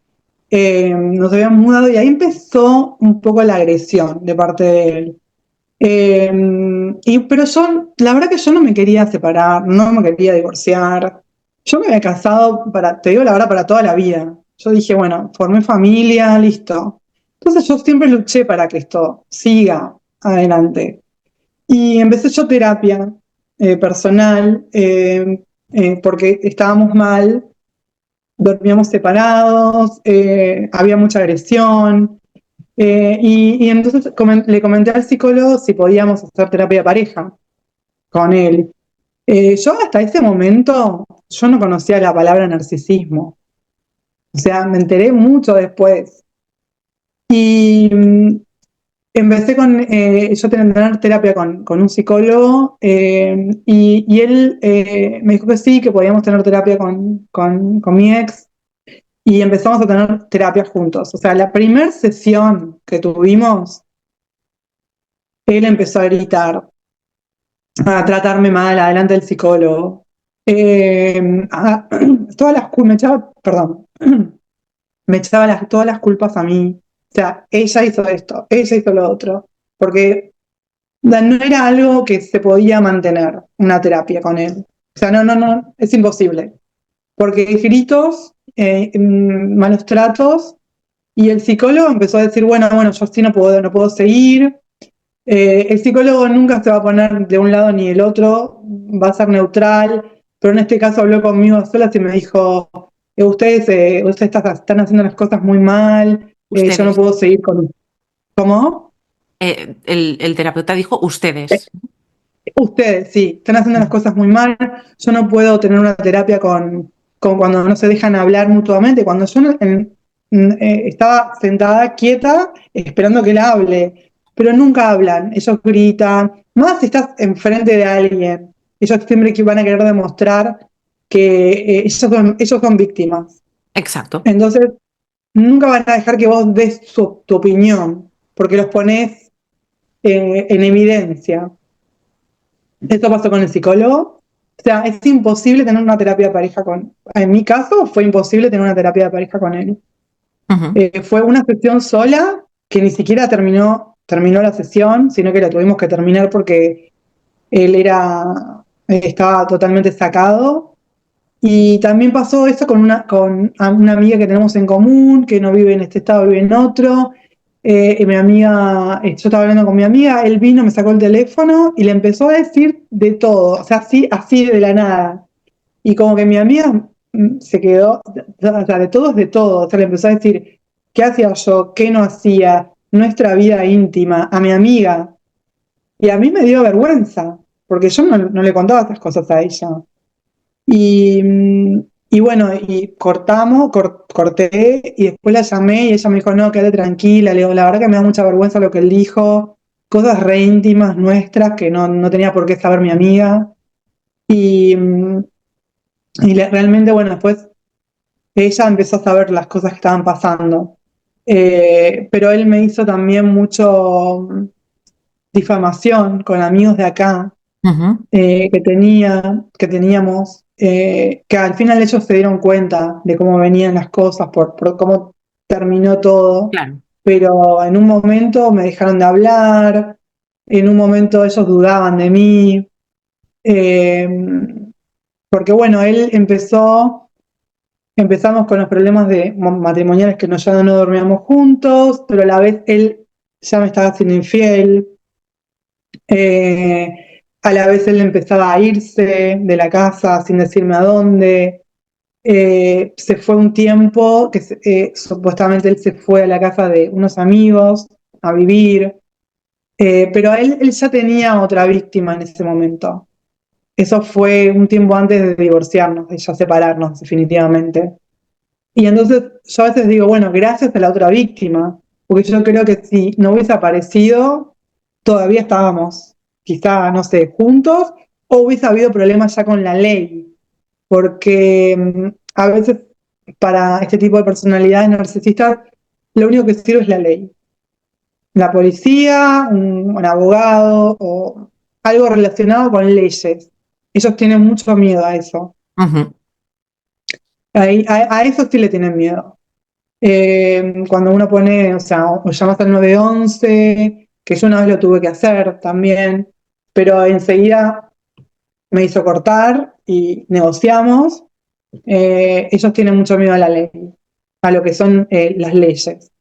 nos habíamos mudado y ahí empezó un poco la agresión de parte de él. Pero la verdad que yo no me quería separar, no me quería divorciar. Yo me había casado te digo la verdad, para toda la vida. Yo dije, bueno, formé familia, listo. Entonces yo siempre luché para que esto siga adelante. Y empecé yo terapia personal, porque estábamos mal, dormíamos separados, había mucha agresión. Y entonces le comenté al psicólogo si podíamos hacer terapia de pareja con él. Yo hasta ese momento, yo no conocía la palabra narcisismo. O sea, me enteré mucho después. Y empecé yo tener terapia con un psicólogo y él me dijo que sí, que podíamos tener terapia con mi ex y empezamos a tener terapia juntos. O sea, la primera sesión que tuvimos, él empezó a gritar, a tratarme mal adelante del psicólogo. A- todas me echaba, perdón, me echaba todas las culpas a mí. O sea, ella hizo esto, ella hizo lo otro, porque no era algo que se podía mantener, una terapia con él. O sea, no, es imposible. Porque gritos, malos tratos, y el psicólogo empezó a decir, bueno, yo sí no puedo seguir. El psicólogo nunca se va a poner de un lado ni del otro, va a ser neutral, pero en este caso habló conmigo a solas y me dijo, ustedes están haciendo las cosas muy mal, yo no Ustedes. puedo seguir con... ¿Cómo? El terapeuta dijo Eh, ustedes. Ustedes, sí, están haciendo las cosas muy mal, yo no puedo tener una terapia con cuando no se dejan hablar mutuamente, cuando yo estaba sentada quieta esperando que él hable, pero nunca hablan, ellos gritan, más si estás enfrente de alguien, ellos siempre que van a querer demostrar que ellos son víctimas. Exacto. Entonces, nunca van a dejar que vos des tu opinión, porque los pones en evidencia. Esto pasó con el psicólogo. O sea, es imposible tener una terapia de pareja En mi caso, fue imposible tener una terapia de pareja con él. Ujú. Fue una sesión sola que ni siquiera terminó la sesión, sino que la tuvimos que terminar porque él estaba totalmente sacado. Y también pasó eso con una amiga que tenemos en común, que no vive en este estado, vive en otro. y mi amiga, yo estaba hablando con mi amiga, él vino, me sacó el teléfono y le empezó a decir de todo, o sea, así de la nada. Y como que mi amiga se quedó, o sea, de todo es de todo, o sea, le empezó a decir qué hacía yo, qué no hacía, nuestra vida íntima, a mi amiga. Y a mí me dio vergüenza, porque yo no le contaba estas cosas a ella. Y, y bueno, y corté, y después la llamé y ella me dijo, no, quédate tranquila. Le digo, la verdad que me da mucha vergüenza lo que él dijo, cosas re íntimas nuestras que no tenía por qué saber mi amiga. Y, realmente, bueno, después ella empezó a saber las cosas que estaban pasando. Pero él me hizo también mucho difamación con amigos de acá Ujú. que teníamos, que al final ellos se dieron cuenta de cómo venían las cosas, por cómo terminó todo, Claro. pero en un momento me dejaron de hablar, en un momento ellos dudaban de mí, eh, porque bueno, empezamos con los problemas matrimoniales que ya no dormíamos juntos, pero a la vez él ya me estaba haciendo infiel. A la vez él empezaba a irse de la casa sin decirme a dónde. Se fue un tiempo que supuestamente él se fue a la casa de unos amigos a vivir, pero él ya tenía otra víctima en ese momento. Eso fue un tiempo antes de divorciarnos, de ya separarnos definitivamente. Y entonces yo a veces digo, bueno, gracias a la otra víctima, porque yo creo que si no hubiese aparecido, todavía estábamos, quizá, no sé, juntos, o hubiese habido problemas ya con la ley, porque a veces para este tipo de personalidades narcisistas, lo único que sirve es la ley. La policía, un abogado o algo relacionado con leyes. Ellos tienen mucho miedo a eso. Ujú. A eso sí le tienen miedo. Cuando uno pone, o sea, o llamas al 911, que yo una vez lo tuve que hacer también, pero enseguida me hizo cortar y negociamos. Ellos tienen mucho miedo a la ley, a lo que son las leyes.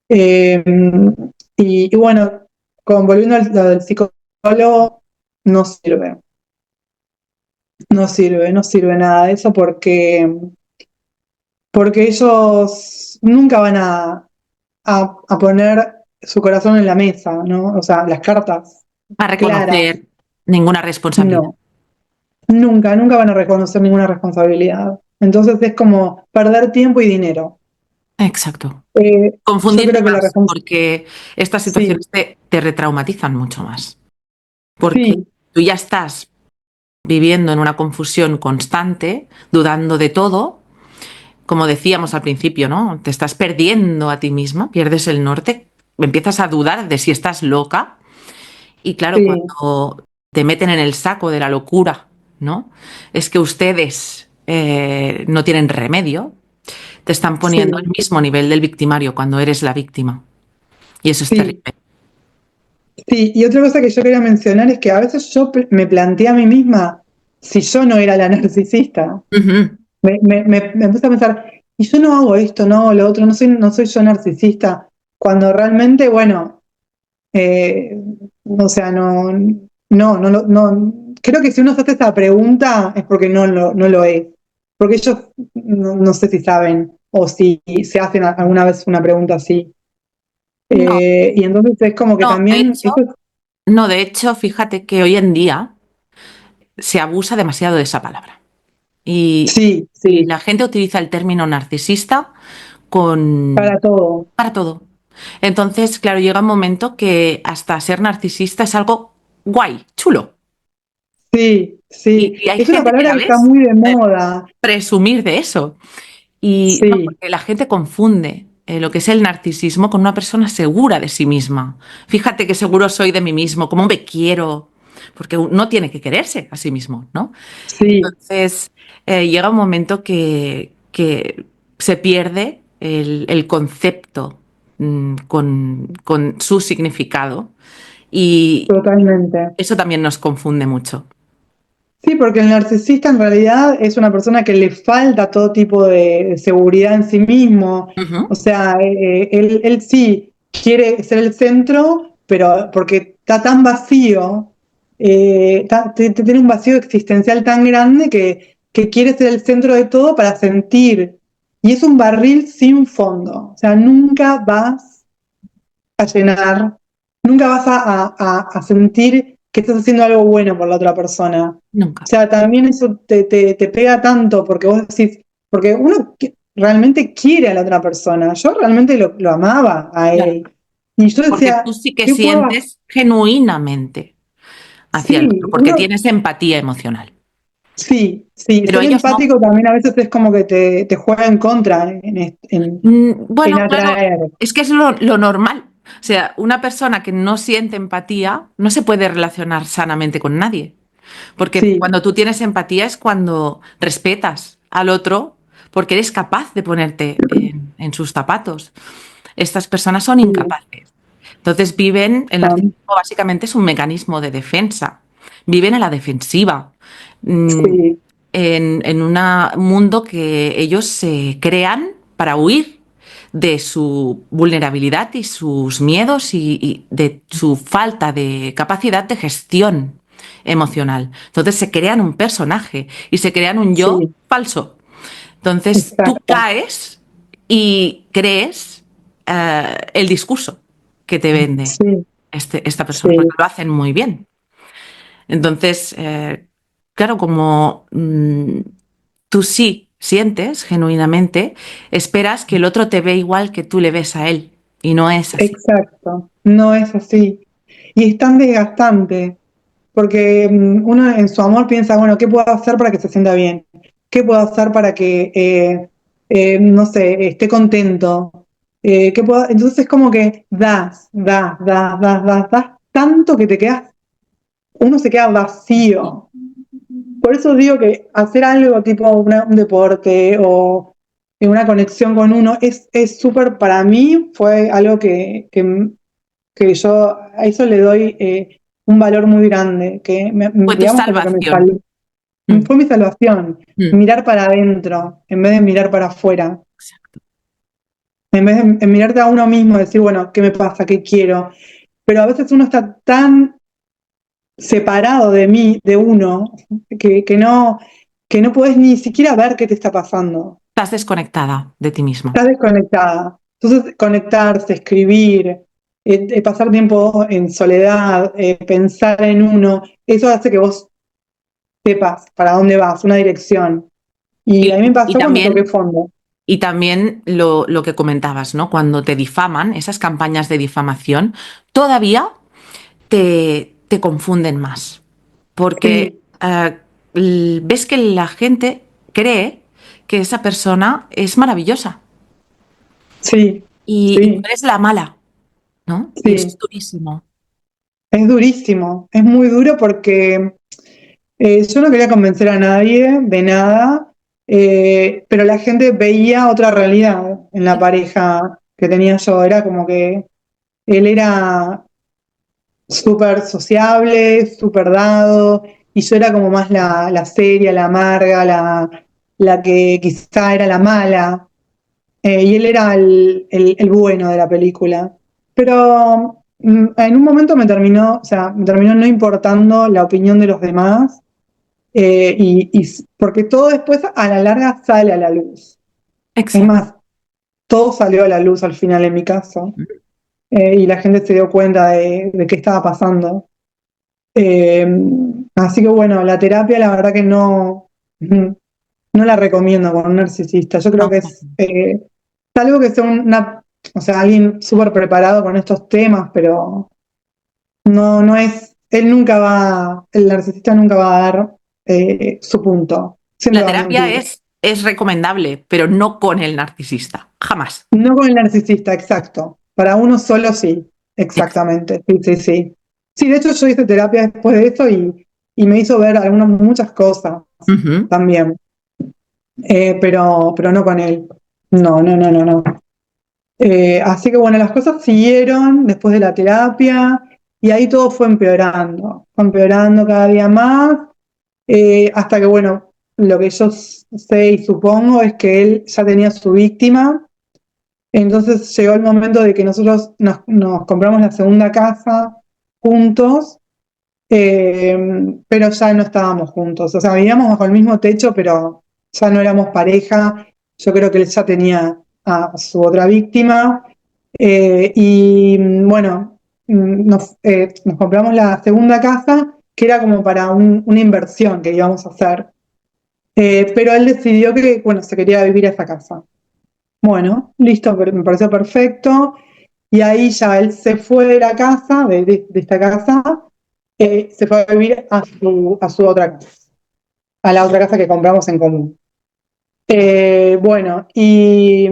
Eh, y bueno, volviendo a lo del psicólogo, no sirve, no sirve nada de eso porque ellos nunca van a poner su corazón en la mesa, ¿no? O sea, las cartas A claras, reconocer ninguna responsabilidad. no. Nunca van a reconocer ninguna responsabilidad. Entonces es como perder tiempo y dinero. Exacto. Yo Confundirte creo que la más, responsabilidad, porque estas sí, situaciones te retraumatizan mucho más. Porque sí, tú ya estás viviendo en una confusión constante, dudando de todo, como decíamos al principio, ¿no? Te estás perdiendo a ti misma, pierdes el norte, empiezas a dudar de si estás loca y claro, sí, cuando te meten en el saco de la locura, ¿no? Es que ustedes no tienen remedio, te están poniendo al sí, mismo nivel del victimario cuando eres la víctima y eso es sí. terrible. Sí, y otra cosa que yo quería mencionar es que a veces yo me planteé a mí misma si yo no era la narcisista. Ujú. Me puse a pensar, y yo no hago esto, no hago lo otro, no soy yo narcisista, cuando realmente, bueno, o sea, creo que si uno se hace esta pregunta es porque no lo es, porque ellos no sé si saben o si se hacen alguna vez una pregunta así. No, Y entonces es como que no, de también, hecho, no, de hecho, fíjate que hoy en día se abusa demasiado de esa palabra. sí, Y sí, la gente utiliza el término narcisista con, para todo, para todo. Entonces, claro, llega un momento que hasta ser narcisista es algo guay, chulo. sí, sí, Y hay es una gente que palabra la que está ves muy de moda, presumir de eso. Y no, sí, porque la gente confunde lo que es el narcisismo con una persona segura de sí misma. Fíjate que seguro soy de mí mismo, cómo me quiero, porque uno tiene que quererse a sí mismo, ¿no? sí, Entonces, llega un momento que se pierde el concepto con su significado y totalmente. eso también nos confunde mucho. Sí, porque el narcisista en realidad es una persona que le falta todo tipo de seguridad en sí mismo. Ujú. O sea, él sí, quiere ser el centro, pero porque está tan vacío, tiene un vacío existencial tan grande que quiere ser el centro de todo para sentir. Y es un barril sin fondo. O sea, nunca vas a llenar, nunca vas a sentir que estás haciendo algo bueno por la otra persona. O Nunca. sea, también eso te pega tanto porque vos decís, porque uno realmente quiere a la otra persona. Yo realmente lo amaba a Claro. él. Y yo Porque decía, tú sí que ¿qué puedo hacer? sientes genuinamente hacia el otro, Sí, porque tienes empatía emocional. sí, Pero ser ellos no. empático también a veces es como que te juega en contra en Bueno, claro, atraer. es que es lo normal. O sea, una persona que no siente empatía no se puede relacionar sanamente con nadie. Porque Sí, cuando tú tienes empatía es cuando respetas al otro porque eres capaz de ponerte en sus zapatos. Estas personas son sí, incapaces. Entonces viven, el tam- narcisismo básicamente es un mecanismo de defensa. Viven en la defensiva, mm, sí, en un mundo que ellos se crean para huir de su vulnerabilidad y sus miedos y de su falta de capacidad de gestión emocional. Entonces se crean un personaje y se crean un yo sí, falso. Entonces tú exacto. caes y crees el discurso que te vende Sí, esta persona, porque sí, lo hacen muy bien. Entonces, claro, como tú sí sientes genuinamente, esperas que el otro te ve igual que tú le ves a él, y no es así. exacto. No es así. Y es tan desgastante, porque uno en su amor piensa, bueno, ¿qué puedo hacer para que se sienta bien? ¿Qué puedo hacer para que, no sé, esté contento? Entonces es como que das tanto que te quedas, uno se queda vacío. Por eso digo que hacer algo tipo un deporte o una conexión con uno es súper, para mí fue algo que yo a eso le doy un valor muy grande, que Fue tu digamos como que me salvación. Mm, fue mi salvación, mm. mirar para adentro en vez de mirar para afuera, en vez de mirarte a uno mismo, decir, bueno, ¿qué me pasa? ¿Qué quiero? Pero a veces uno está tan separado de mí, de uno, que no puedes ni siquiera ver qué te está pasando. Estás desconectada de ti mismo. Estás desconectada. Entonces, conectarse, escribir, pasar tiempo en soledad, pensar en uno, eso hace que vos sepas para dónde vas, una dirección. Y a mí me Y pasó cuando toqué también fondo. Y también lo que comentabas, ¿no? Cuando te difaman, esas campañas de difamación, todavía te confunden más. Porque Sí, ves que la gente cree que esa persona es maravillosa sí, y tú sí, eres la mala, ¿no? Y eso es sí. durísimo. Es durísimo, es muy duro porque yo no quería convencer a nadie de nada, pero la gente veía otra realidad en la ¿Sí? pareja que tenía yo. Era como que él era súper sociable, súper dado, y yo era como más la seria, la amarga, la que quizá era la mala, y él era el bueno de la película. Pero en un momento o sea, me terminó no importando la opinión de los demás, porque todo después a la larga sale a la luz. Es Exacto. más, todo salió a la luz al final en mi caso, y la gente se dio cuenta de qué estaba pasando. Eh, Así que bueno, la terapia la verdad que no la recomiendo con un narcisista. Yo creo No, que es algo que sea o sea, alguien súper preparado con estos temas, pero no es, el narcisista nunca va a dar su punto. Siempre la va a terapia mentir. es recomendable, pero no con el narcisista. Jamás. No con el narcisista, exacto. Para uno solo sí, exactamente. Sí, sí, sí. Sí, de hecho yo hice terapia después de eso y me hizo ver muchas cosas Ujú. también. Pero no con él. No, no, no, no, no. Así que bueno, las cosas siguieron después de la terapia y ahí todo fue empeorando cada día más, hasta que bueno, lo que yo sé y supongo es que él ya tenía su víctima, Entonces llegó el momento de que nosotros nos compramos la segunda casa juntos, pero ya no estábamos juntos. O sea, vivíamos bajo el mismo techo, pero ya no éramos pareja. Yo creo que él ya tenía a su otra víctima. Y bueno, nos compramos la segunda casa, que era como para una inversión que íbamos a hacer. Pero él decidió que, bueno, se quería vivir a esa casa. Bueno, listo, me pareció perfecto. Y ahí ya él se fue de la casa, de esta casa, se fue a vivir a su otra casa, a la otra casa que compramos en común. Bueno, y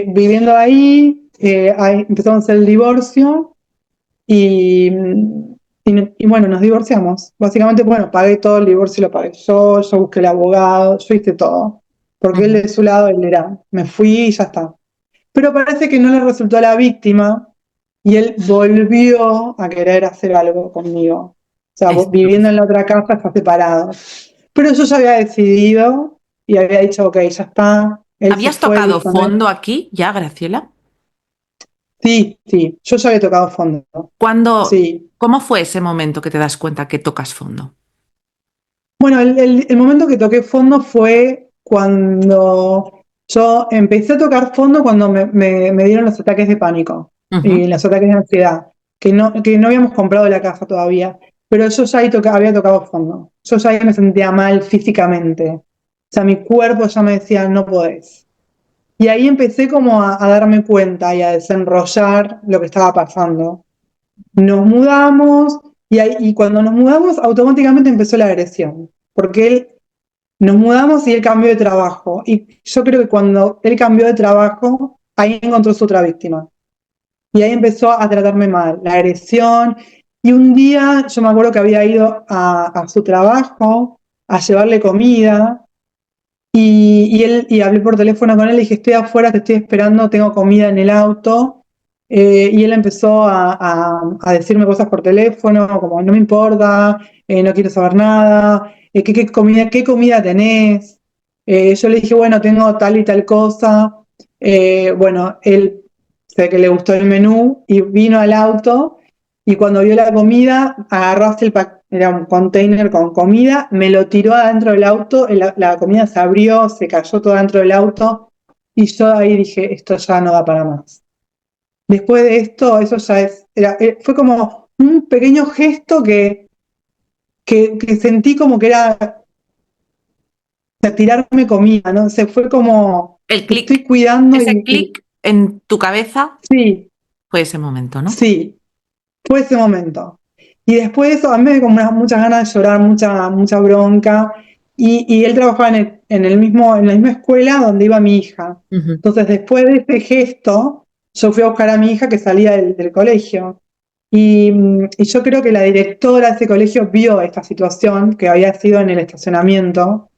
viviendo ahí empezamos el divorcio y, y bueno, nos divorciamos. Básicamente, bueno, pagué todo el divorcio, lo pagué yo busqué el abogado, yo hice todo. Porque él Ujú. de su lado, él era, me fui y ya está. Pero parece que no le resultó a la víctima y él volvió a querer hacer algo conmigo. O sea, Esto no viviendo es- en la otra casa, está separado. Pero yo ya había decidido y había dicho, ok, ya está. Él se ¿Habías fue, tocado listo, ¿no? fondo aquí ya, Graciela? Sí, sí, yo ya había tocado fondo. ¿Cuándo, Sí. cómo fue ese momento que te das cuenta que tocas fondo? Bueno, el momento que toqué fondo fue cuando yo empecé a tocar fondo cuando me dieron los ataques de pánico y Ujú. los ataques de ansiedad, que no habíamos comprado la casa todavía, pero yo ya ahí había tocado fondo. Yo ya ahí me sentía mal físicamente. O sea, mi cuerpo ya me decía, no podés. Y ahí empecé como a darme cuenta y a desenrollar lo que estaba pasando. Nos mudamos y cuando nos mudamos automáticamente empezó la agresión, porque nos mudamos y él cambió de trabajo. Y yo creo que cuando él cambió de trabajo, ahí encontró su otra víctima. Y ahí empezó a tratarme mal, la agresión. Y un día yo me acuerdo que había ido a su trabajo a llevarle comida y hablé por teléfono con él, le dije, estoy afuera, te estoy esperando, tengo comida en el auto. Y él empezó a decirme cosas por teléfono, como no me importa, no quiero saber nada, qué comida tenés? Yo le dije, bueno, tengo tal y tal cosa. Bueno, él sé que le gustó el menú y vino al auto y cuando vio la comida, agarró hasta era un container con comida, me lo tiró adentro del auto, la comida se abrió, se cayó todo adentro del auto y yo ahí dije, esto ya no da para más. Después de esto, eso ya fue como un pequeño gesto que sentí como que era tirarme comida, ¿no? Se fue como, El te estoy clic, cuidando ese clic en tu cabeza sí, fue ese momento, ¿no? sí, fue ese momento. Y después de eso, a mí me dio como muchas ganas de llorar, mucha bronca. Y él trabajaba en la misma escuela donde iba mi hija. Ujú. Entonces, después de ese gesto, yo fui a buscar a mi hija que salía del colegio. Y yo creo que la directora de ese colegio vio esta situación que había sido en el estacionamiento.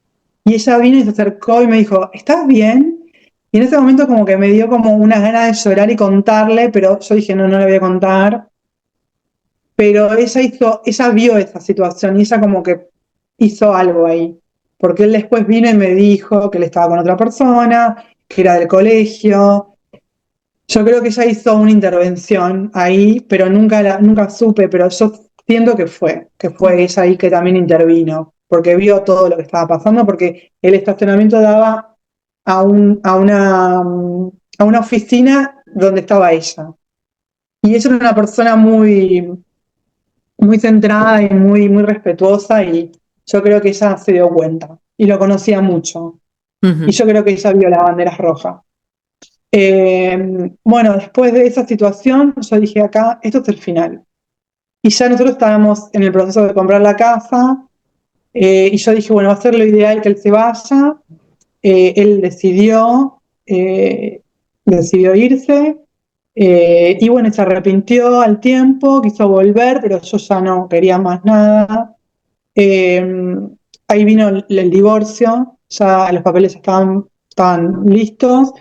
Y ella vino y se acercó y me dijo, ¿estás bien? Y en ese momento como que me dio como unas ganas de llorar y contarle, pero yo dije, no, no le voy a contar. Pero ella vio esa situación y ella como que hizo algo ahí. Porque él después vino y me dijo que él estaba con otra persona, que era del colegio. Yo creo que ella hizo una intervención ahí, pero nunca supe, pero yo siento que fue ella ahí que también intervino, porque vio todo lo que estaba pasando, porque el estacionamiento daba a una oficina donde estaba ella. Y ella era una persona muy centrada y muy respetuosa y yo creo que ella se dio cuenta y lo conocía mucho. Y Ujú. yo creo que ella vio las banderas rojas. Bueno, después de esa situación, yo dije acá, esto es el final. Y ya nosotros estábamos en el proceso de comprar la casa y yo dije, bueno, va a ser lo ideal que él se vaya. Él decidió irse y bueno, se arrepintió al tiempo, quiso volver, pero yo ya no quería más nada. Eh, Ahí vino el divorcio, ya los papeles estaban listos.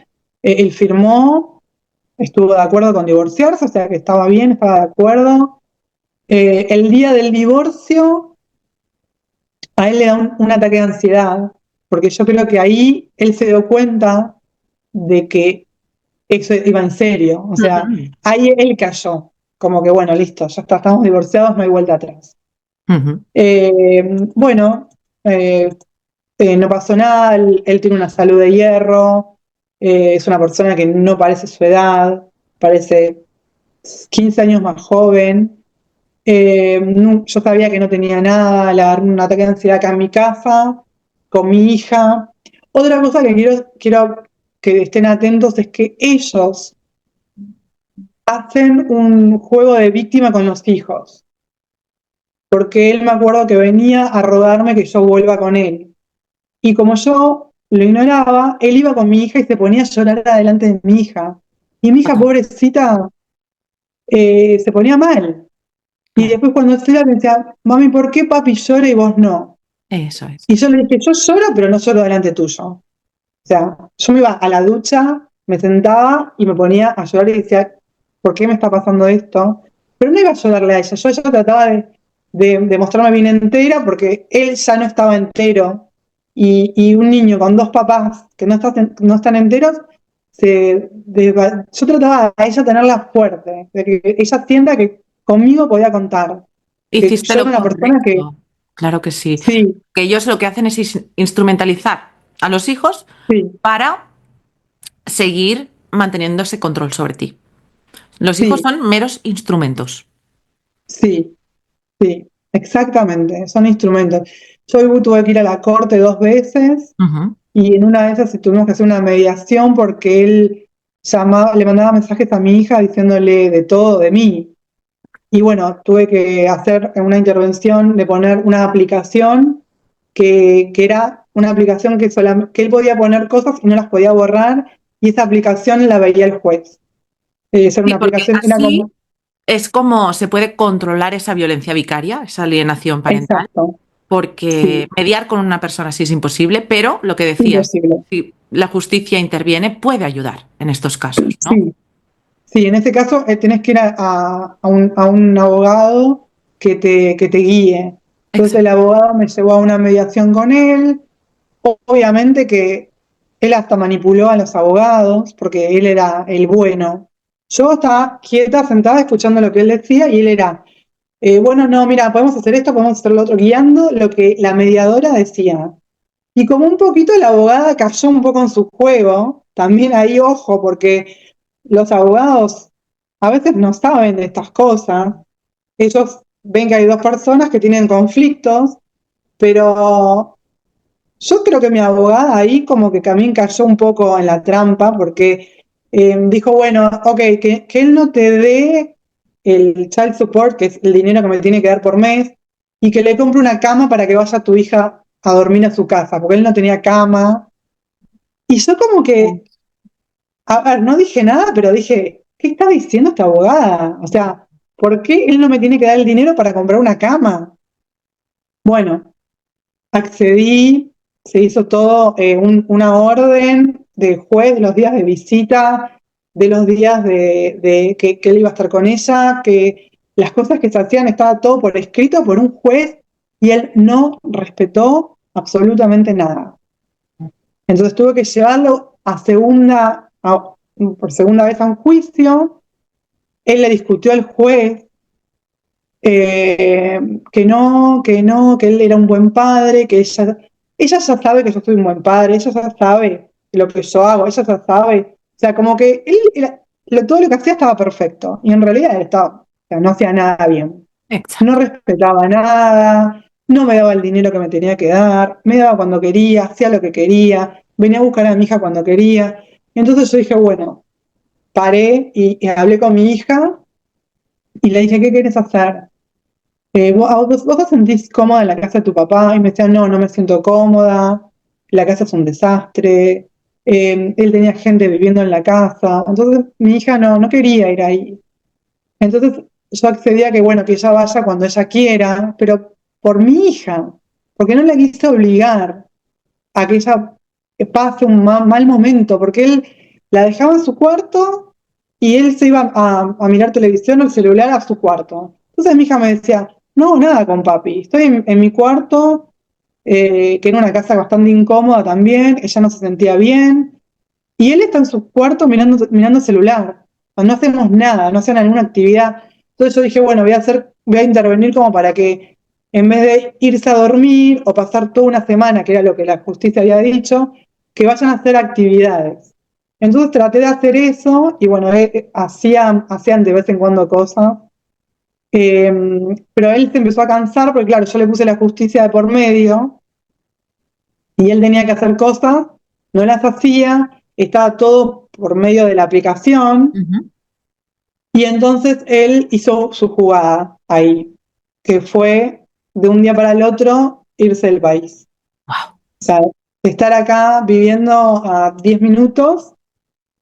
Él firmó, estuvo de acuerdo con divorciarse, o sea que estaba bien, estaba de acuerdo. El día del divorcio, a él le da un ataque de ansiedad, porque yo creo que ahí él se dio cuenta de que eso iba en serio. O sea, Ujú, ahí él cayó. Como que, bueno, listo, ya está, estamos divorciados, no hay vuelta atrás. ujú. Eh, bueno, eh, no pasó nada, él tiene una salud de hierro, es una persona que no parece su edad, parece 15 años más joven. Yo sabía que no tenía nada, le agarré un ataque de ansiedad acá en mi casa, con mi hija. Otra cosa que quiero que estén atentos es que ellos hacen un juego de víctima con los hijos, porque él me acuerdo que venía a rogarme que yo vuelva con él. Y como yo lo ignoraba, él iba con mi hija y se ponía a llorar delante de mi hija. Y mi hija, Total, pobrecita, se ponía mal. Y claro, después cuando se iba me decía, mami, ¿por qué papi llora y vos no? eso es. Y yo le dije, yo lloro, pero no lloro delante tuyo. O sea, yo me iba a la ducha, me sentaba y me ponía a llorar y decía, ¿por qué me está pasando esto? Pero no iba a llorarle a ella, yo ella trataba de mostrarme bien entera porque él ya no estaba entero. Y un niño con dos papás que no están enteros, yo trataba a ella tenerla fuerte, de que ella sienta que conmigo podía contar, que Hiciste yo era lo una persona que correcto, claro que sí. sí, Que ellos lo que hacen es instrumentalizar a los hijos sí, para seguir manteniendo ese control sobre ti. Los hijos sí, son meros instrumentos. sí. Sí, exactamente, son instrumentos. Yo tuve que ir a la corte 2 veces Ujú. y en una de esas sí tuvimos que hacer una mediación porque él le mandaba mensajes a mi hija diciéndole de todo de mí. Y bueno, tuve que hacer una intervención de poner una aplicación que era una aplicación que él podía poner cosas y no las podía borrar y esa aplicación la veía el juez. Era Sí, una porque aplicación, era así como, es como se puede controlar esa violencia vicaria, esa alienación parental, exacto, porque sí, mediar con una persona así es imposible, pero lo que decías, imposible. si la justicia interviene, puede ayudar en estos casos, ¿no? Sí, sí, en este caso tenés que ir a un abogado que te guíe. Entonces el Exacto. abogado me llevó a una mediación con él. Obviamente que él hasta manipuló a los abogados porque él era el bueno. Yo estaba quieta, sentada, escuchando lo que él decía y él era, bueno, no, mira, podemos hacer esto, podemos hacer lo otro, guiando lo que la mediadora decía. Y como un poquito la abogada cayó un poco en su juego, también ahí ojo, porque los abogados a veces no saben de estas cosas. Ellos ven que hay dos personas que tienen conflictos, pero yo creo que mi abogada ahí como que también cayó un poco en la trampa porque dijo, bueno, ok, que él no te dé el child support, que es el dinero que me tiene que dar por mes, y que le compre una cama para que vaya tu hija a dormir a su casa, porque él no tenía cama. Y yo como que, a ver, no dije nada, pero dije, ¿qué está diciendo esta abogada? O sea, ¿por qué él no me tiene que dar el dinero para comprar una cama? Bueno, accedí, se hizo todo una orden del juez de los días de visita, de los días que él iba a estar con ella, que las cosas que se hacían estaba todo por escrito por un juez y él no respetó absolutamente nada. Entonces tuve que llevarlo por segunda vez a un juicio. Él le discutió al juez que él era un buen padre, que ella ya sabe que yo soy un buen padre, ella ya sabe lo que yo hago, ella ya sabe. O sea, como que todo lo que hacía estaba perfecto. Y en realidad él estaba, o sea, no hacía nada bien. No Exacto. respetaba nada, no me daba el dinero que me tenía que dar, me daba cuando quería, hacía lo que quería, venía a buscar a mi hija cuando quería. Entonces yo dije, bueno, paré y hablé con mi hija y le dije, ¿qué quieres hacer? ¿Vos te sentís cómoda en la casa de tu papá? Y me decía, no, no me siento cómoda, la casa es un desastre, él tenía gente viviendo en la casa, entonces mi hija no quería ir ahí. Entonces yo accedí a que, bueno, que ella vaya cuando ella quiera, pero por mi hija, porque no la quise obligar a que ella pase un mal momento, porque él la dejaba en su cuarto y él se iba a mirar televisión o el celular a su cuarto. Entonces mi hija me decía, no, nada con papi, estoy en mi cuarto, que era una casa bastante incómoda también, ella no se sentía bien, y él está en su cuarto mirando celular. No hacemos nada, no hacen alguna actividad. Entonces yo dije, bueno, voy a intervenir como para que en vez de irse a dormir o pasar toda una semana, que era lo que la justicia había dicho, que vayan a hacer actividades. Entonces traté de hacer eso y bueno, hacían de vez en cuando cosas. Pero él se empezó a cansar porque claro, yo le puse la justicia de por medio y él tenía que hacer cosas, no las hacía, estaba todo por medio de la aplicación Ujú. y entonces él hizo su jugada ahí, que fue de un día para el otro irse del país. Wow, O sea, estar acá viviendo a 10 minutos.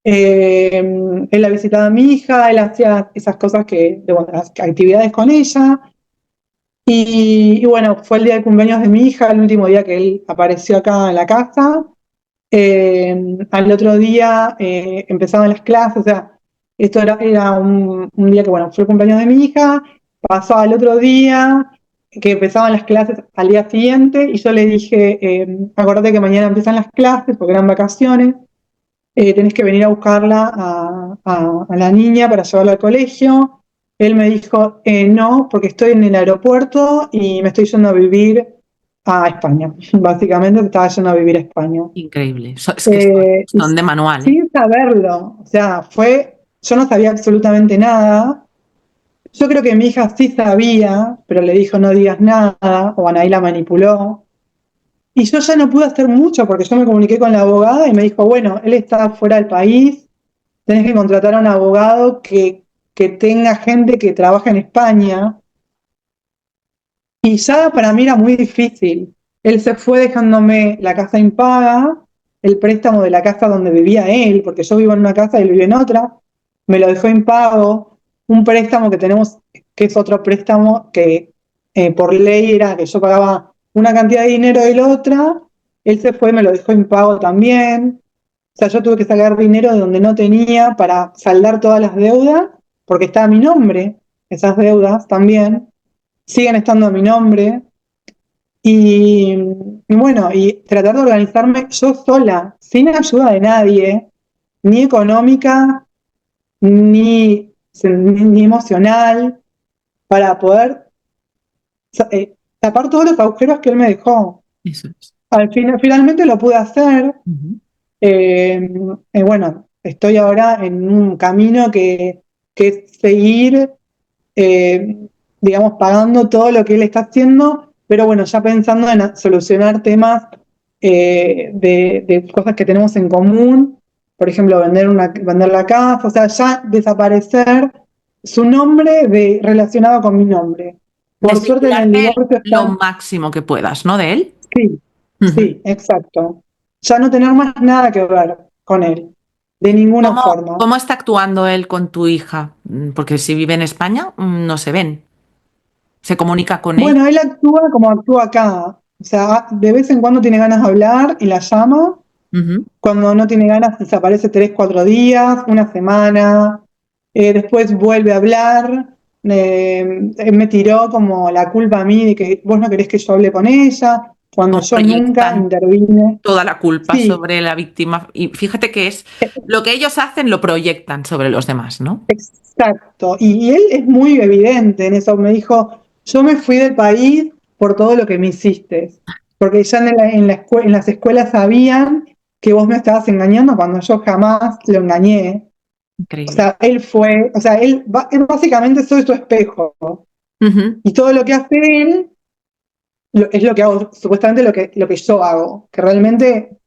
Él la visitaba a mi hija, él hacía esas cosas bueno, las actividades con ella. Y bueno, fue el día de cumpleaños de mi hija, el último día que él apareció acá en la casa. Al otro día empezaban las clases, o sea, esto era un día que, bueno, fue el cumpleaños de mi hija, pasó al otro día, que empezaban las clases al día siguiente, y yo le dije, acordate que mañana empiezan las clases, porque eran vacaciones, tenés que venir a buscarla a la niña para llevarla al colegio. Él me dijo, no, porque estoy en el aeropuerto y me estoy yendo a vivir a España. Básicamente se estaba yendo a vivir a España. increíble. Es que son, Y son de manual, ¿eh? sin saberlo, o sea, yo no sabía absolutamente nada. Yo creo que mi hija sí sabía, pero le dijo no digas nada, o Anaí la manipuló. Y yo ya no pude hacer mucho porque yo me comuniqué con la abogada y me dijo, bueno, él está fuera del país, tenés que contratar a un abogado que tenga gente que trabaje en España. Y ya para mí era muy difícil. Él se fue dejándome la casa impaga, el préstamo de la casa donde vivía él, porque yo vivo en una casa y él vive en otra, me lo dejó impago, un préstamo que tenemos, que es otro préstamo que por ley era que yo pagaba una cantidad de dinero y la otra, él se fue y me lo dejó impago también. O sea, yo tuve que sacar dinero de donde no tenía para saldar todas las deudas, porque estaba a mi nombre, esas deudas también siguen estando a mi nombre. Y bueno, y tratar de organizarme yo sola, sin ayuda de nadie, ni económica, ni emocional, para poder tapar todos los agujeros que él me dejó. Eso es. Finalmente lo pude hacer. Ujú. Bueno, estoy ahora en un camino que es seguir eh, digamos, pagando todo lo que él está haciendo, pero bueno, ya pensando en solucionar temas de cosas que tenemos en común, por ejemplo, vender la casa, o sea, ya desaparecer su nombre relacionado con mi nombre. Por suerte en el Desvincularte divorcio lo está, máximo que puedas, ¿no? De él. sí, Ujú. sí, exacto. Ya no tener más nada que ver con él, de ninguna forma. ¿Cómo está actuando él con tu hija? Porque si vive en España, no se ven. ¿Se comunica con ella? Bueno, él actúa como actúa acá. O sea, de vez en cuando tiene ganas de hablar y la llama. Ujú. Cuando no tiene ganas, desaparece 3, 4 días, una semana. Después vuelve a hablar. Él me tiró como la culpa a mí de que vos no querés que yo hable con ella, cuando Como yo nunca proyectan intervine. toda la culpa Sí, sobre la víctima. Y fíjate que es lo que ellos hacen, lo proyectan sobre los demás, ¿no? exacto. Y él es muy evidente en eso. Me dijo, yo me fui del país por todo lo que me hiciste. Porque ya en las escuelas sabían que vos me estabas engañando cuando yo jamás lo engañé. O Increíble. sea, él básicamente soy su espejo. Ujú. Y todo lo que hace él es lo que hago, supuestamente lo que yo hago. Que realmente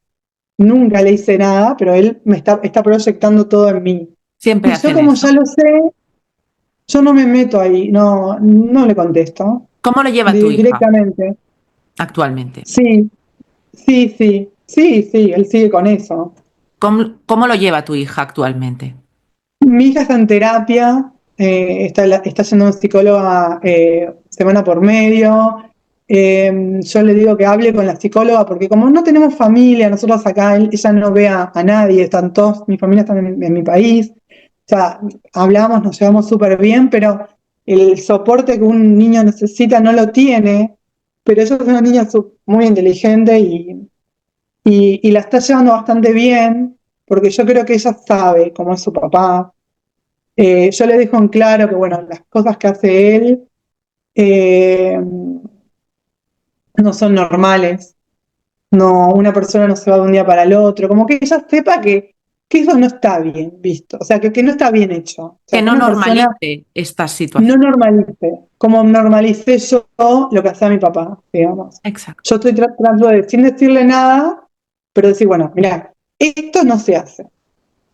nunca le hice nada, pero él está proyectando todo en mí. Siempre Y yo hacen como eso. ya lo sé, yo no me meto ahí, no le contesto ¿Cómo lo lleva tu hija directamente. actualmente? Sí, sí, él sigue con eso. ¿Cómo lo lleva tu hija actualmente? Mi hija está en terapia, está yendo a un psicóloga semana por medio. Yo le digo que hable con la psicóloga porque como no tenemos familia, nosotros acá, ella no ve a nadie, están todos, mi familia está en mi país. O sea, hablamos, nos llevamos súper bien, pero el soporte que un niño necesita no lo tiene. Pero ella es una niña muy inteligente y la está llevando bastante bien. porque yo creo que ella sabe cómo es su papá. Yo le dejo en claro que, bueno, las cosas que hace él eh, no son normales. No, una persona no se va de un día para el otro. Como que ella sepa que eso no está bien visto, o sea, que no está bien hecho. O Que sea, que no una persona normalice estas no situaciones. normalice, como normalicé yo lo que hacía mi papá, digamos. Yo Exacto. estoy tratando de, sin decirle nada, pero decir, bueno, mira, esto no se hace.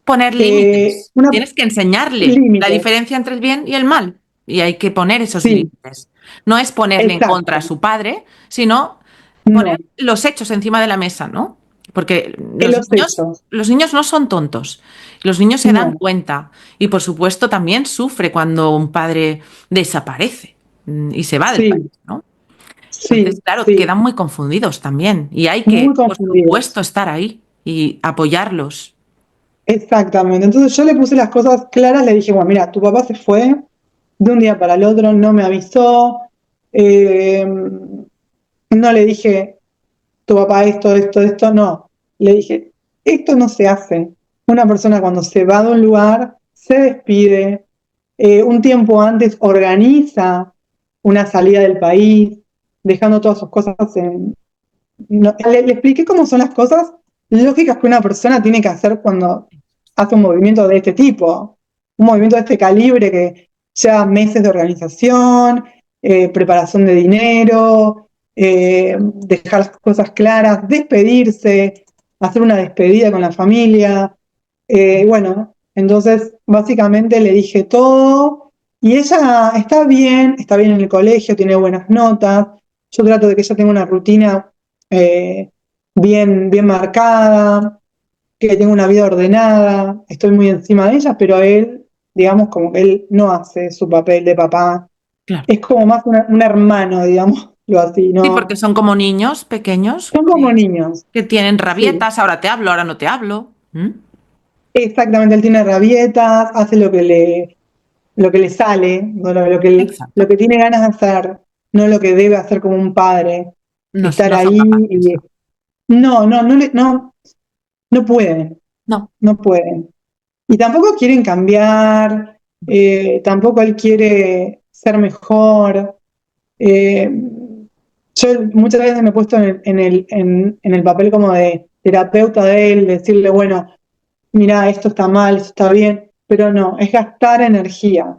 Poner límites. Una Tienes que enseñarle la límite, diferencia entre el bien y el mal. Y hay que poner esos sí, límites. No es ponerle en contra a exacto. su padre, sino poner No, los hechos encima de la mesa, ¿no? Porque en los hechos, los niños no son tontos. Los niños se dan no, cuenta. Y por supuesto también sufre cuando un padre desaparece y se va del país, sí, ¿no? Entonces, sí, claro, sí, quedan muy confundidos también. Y hay muy que, por confundidos. supuesto, estar ahí y apoyarlos. Exactamente. Entonces yo le puse las cosas claras, le dije, bueno, mira, tu papá se fue de un día para el otro, no me avisó, eh, no le dije, tu papá esto, no. Le dije, esto no se hace. Una persona cuando se va de un lugar, se despide, un tiempo antes organiza una salida del país, dejando todas sus cosas en... le expliqué cómo son las cosas lógicas que una persona tiene que hacer cuando hace un movimiento de este tipo, un movimiento de este calibre que lleva meses de organización, preparación de dinero, dejar las cosas claras, despedirse, hacer una despedida con la familia. Bueno, entonces básicamente le dije todo y ella está bien en el colegio, tiene buenas notas. Yo trato de que ella tenga una rutina eh, bien marcada, que tenga una vida ordenada, estoy muy encima de ella, pero él, digamos, como que él no hace su papel de papá, Claro. es como más un hermano, digamos, lo así, Sí, porque ¿no? son como niños pequeños Son como niños, que tienen sí, rabietas, ahora te hablo, ahora no te hablo. ¿Mm? exactamente, él tiene rabietas, hace lo que le sale, ¿no? Lo Exacto. que tiene ganas de hacer, no lo que debe hacer como un padre, No, estar no son ahí capaces, y no. no pueden, No, no pueden. Y tampoco quieren cambiar, tampoco él quiere ser mejor. Eh, yo muchas veces me he puesto en el papel como de terapeuta de él, decirle, bueno, mira, esto está mal, esto está bien, pero no, es gastar energía.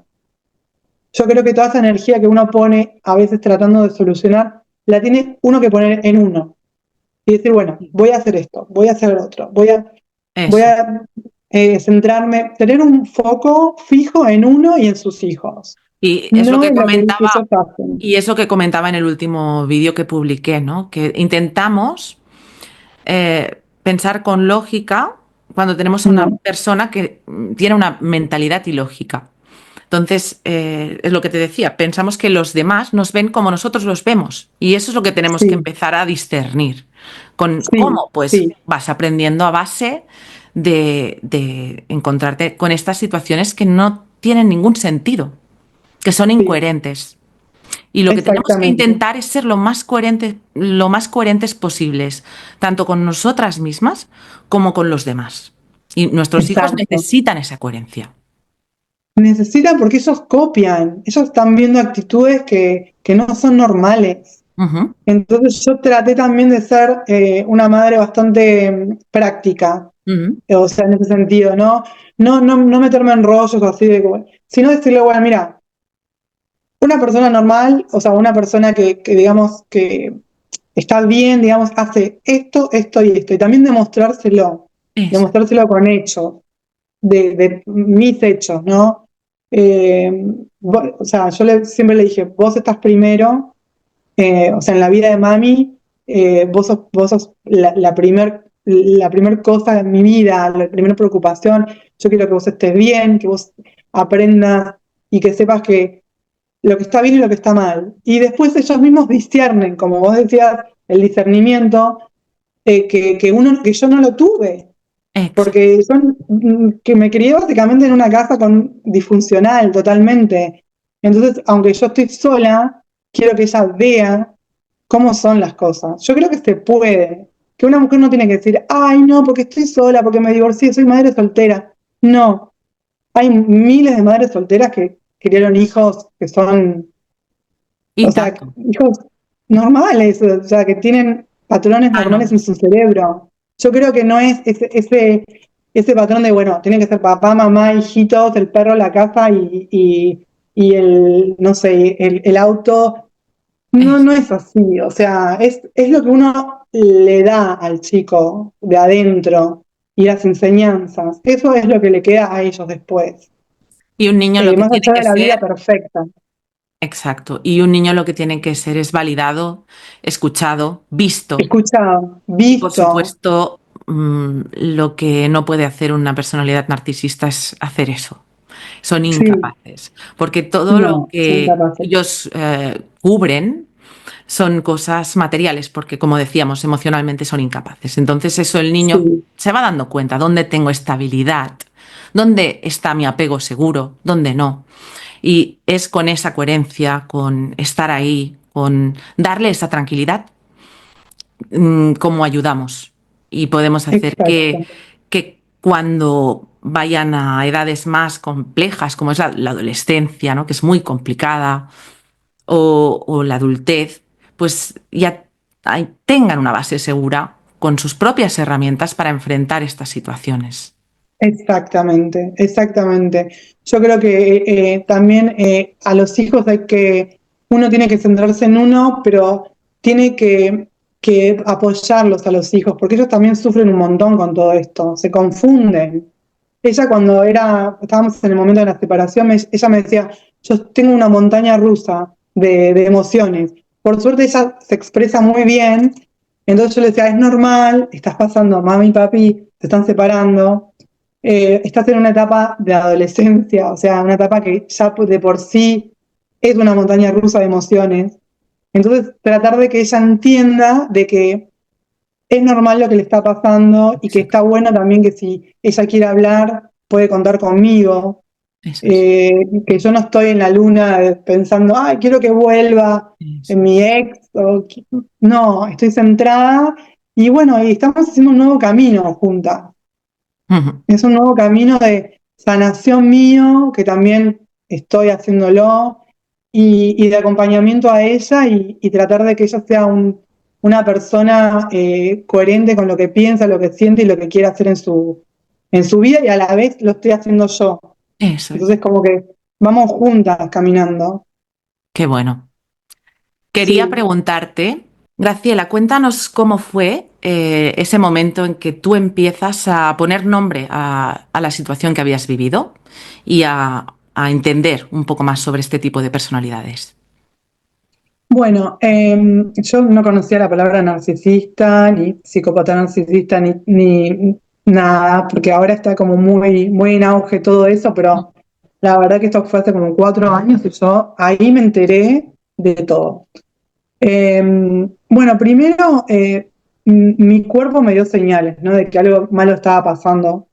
Yo creo que toda esa energía que uno pone a veces tratando de solucionar, la tiene uno que poner en uno y decir, bueno, voy a hacer esto, voy a hacer lo otro, voy eso. a centrarme, tener un foco fijo en uno y en sus hijos, Y es lo no que en lo que ellos comentaba, hacen. y eso que comentaba en el último vídeo que publiqué, ¿no? Que intentamos pensar con lógica cuando tenemos a una No, persona que tiene una mentalidad ilógica. Entonces, es lo que te decía, pensamos que los demás nos ven como nosotros los vemos y eso es lo que tenemos que sí, empezar a discernir. ¿Con sí, cómo? Pues sí, vas aprendiendo a base de encontrarte con estas situaciones que no tienen ningún sentido, que son sí, incoherentes. Y lo que tenemos que exactamente. intentar es ser lo más coherentes posibles, tanto con nosotras mismas como con los demás. Y nuestros hijos Exacto. necesitan esa coherencia. Necesitan porque ellos copian, ellos están viendo actitudes que no son normales. Ujú, Entonces yo traté también de ser una madre bastante práctica, ujú. o sea, en ese sentido, ¿no? No meterme en rollos así sino decirle, bueno, mira, una persona normal, o sea, una persona que digamos que está bien, digamos, hace esto y esto, y también Eso. demostrárselo con hechos, de mis hechos, ¿no? O sea, siempre le dije, vos estás primero, o sea, en la vida de mami, vos sos la primer cosa en mi vida, la primera preocupación. Yo quiero que vos estés bien, que vos aprendas y que sepas que lo que está bien y lo que está mal. Y después ellos mismos disciernen, como vos decías, el discernimiento, que yo no lo tuve, Exacto. porque que me crié básicamente en una casa disfuncional totalmente. Entonces, aunque yo estoy sola, quiero que ella vea cómo son las cosas. Yo creo que se puede. que una mujer no tiene que decir, ay, no, porque estoy sola, porque me divorcié, soy madre soltera. No, hay miles de madres solteras que criaron hijos que son, Y o sea, tanto. hijos normales, o sea, que tienen patrones Ah, no. normales en su cerebro. Yo creo que no es ese patrón de, bueno, tienen que ser papá, mamá, hijitos, el perro, la casa y el, no sé, el auto. No, Eso. no es así. O sea, es lo que uno le da al chico de adentro y las enseñanzas. Eso es lo que le queda a ellos después. Y un niño lo que Más tiene allá que de la vida ser, perfecta. exacto, y un niño lo que tiene que ser es validado, escuchado, visto. Escuchado, Y por visto. supuesto, lo que no puede hacer una personalidad narcisista es hacer eso. Son Sí, incapaces, porque todo lo no, son que capaces. ellos cubren son cosas materiales, porque como decíamos, emocionalmente son incapaces. Entonces eso el niño Sí, se va dando cuenta, dónde tengo estabilidad, dónde está mi apego seguro, dónde no. Y es con esa coherencia, con estar ahí, con darle esa tranquilidad, como ayudamos y podemos hacer exacto. que cuando vayan a edades más complejas, como es la adolescencia, ¿no? Que es muy complicada, o la adultez, pues ya tengan una base segura con sus propias herramientas para enfrentar estas situaciones. Exactamente, exactamente. Yo creo que también a los hijos uno tiene que centrarse en uno, pero tiene que apoyarlos a los hijos, porque ellos también sufren un montón con todo esto, se confunden. Ella cuando estábamos en el momento de la separación, ella me decía, yo tengo una montaña rusa de emociones. Por suerte ella se expresa muy bien, entonces yo le decía, es normal, estás pasando, mami y papi se están separando, estás en una etapa de adolescencia, o sea, una etapa que ya de por sí es una montaña rusa de emociones. Entonces, tratar de que ella entienda de que es normal lo que le está pasando y que Eso, está bueno también que si ella quiere hablar, puede contar conmigo, eso es. que yo no estoy en la luna pensando, ay, quiero que vuelva Eso en mi es. ex, no, estoy centrada y bueno, y estamos haciendo un nuevo camino juntas. Ujú. Es un nuevo camino de sanación mío, que también estoy haciéndolo, y de acompañamiento a ella y tratar de que ella sea una persona coherente con lo que piensa, lo que siente y lo que quiere hacer en su vida, y a la vez lo estoy haciendo yo. Eso es. Entonces, como que vamos juntas caminando. Qué bueno. Quería Sí. preguntarte, Graciela, cuéntanos cómo fue ese momento en que tú empiezas a poner nombre a la situación que habías vivido y a entender un poco más sobre este tipo de personalidades. Bueno, yo no conocía la palabra narcisista, ni psicópata narcisista, ni nada, porque ahora está como muy, muy en auge todo eso, pero la verdad que esto fue hace como 4 años y yo ahí me enteré de todo. Bueno, primero mi cuerpo me dio señales, ¿no? De que algo malo estaba pasando.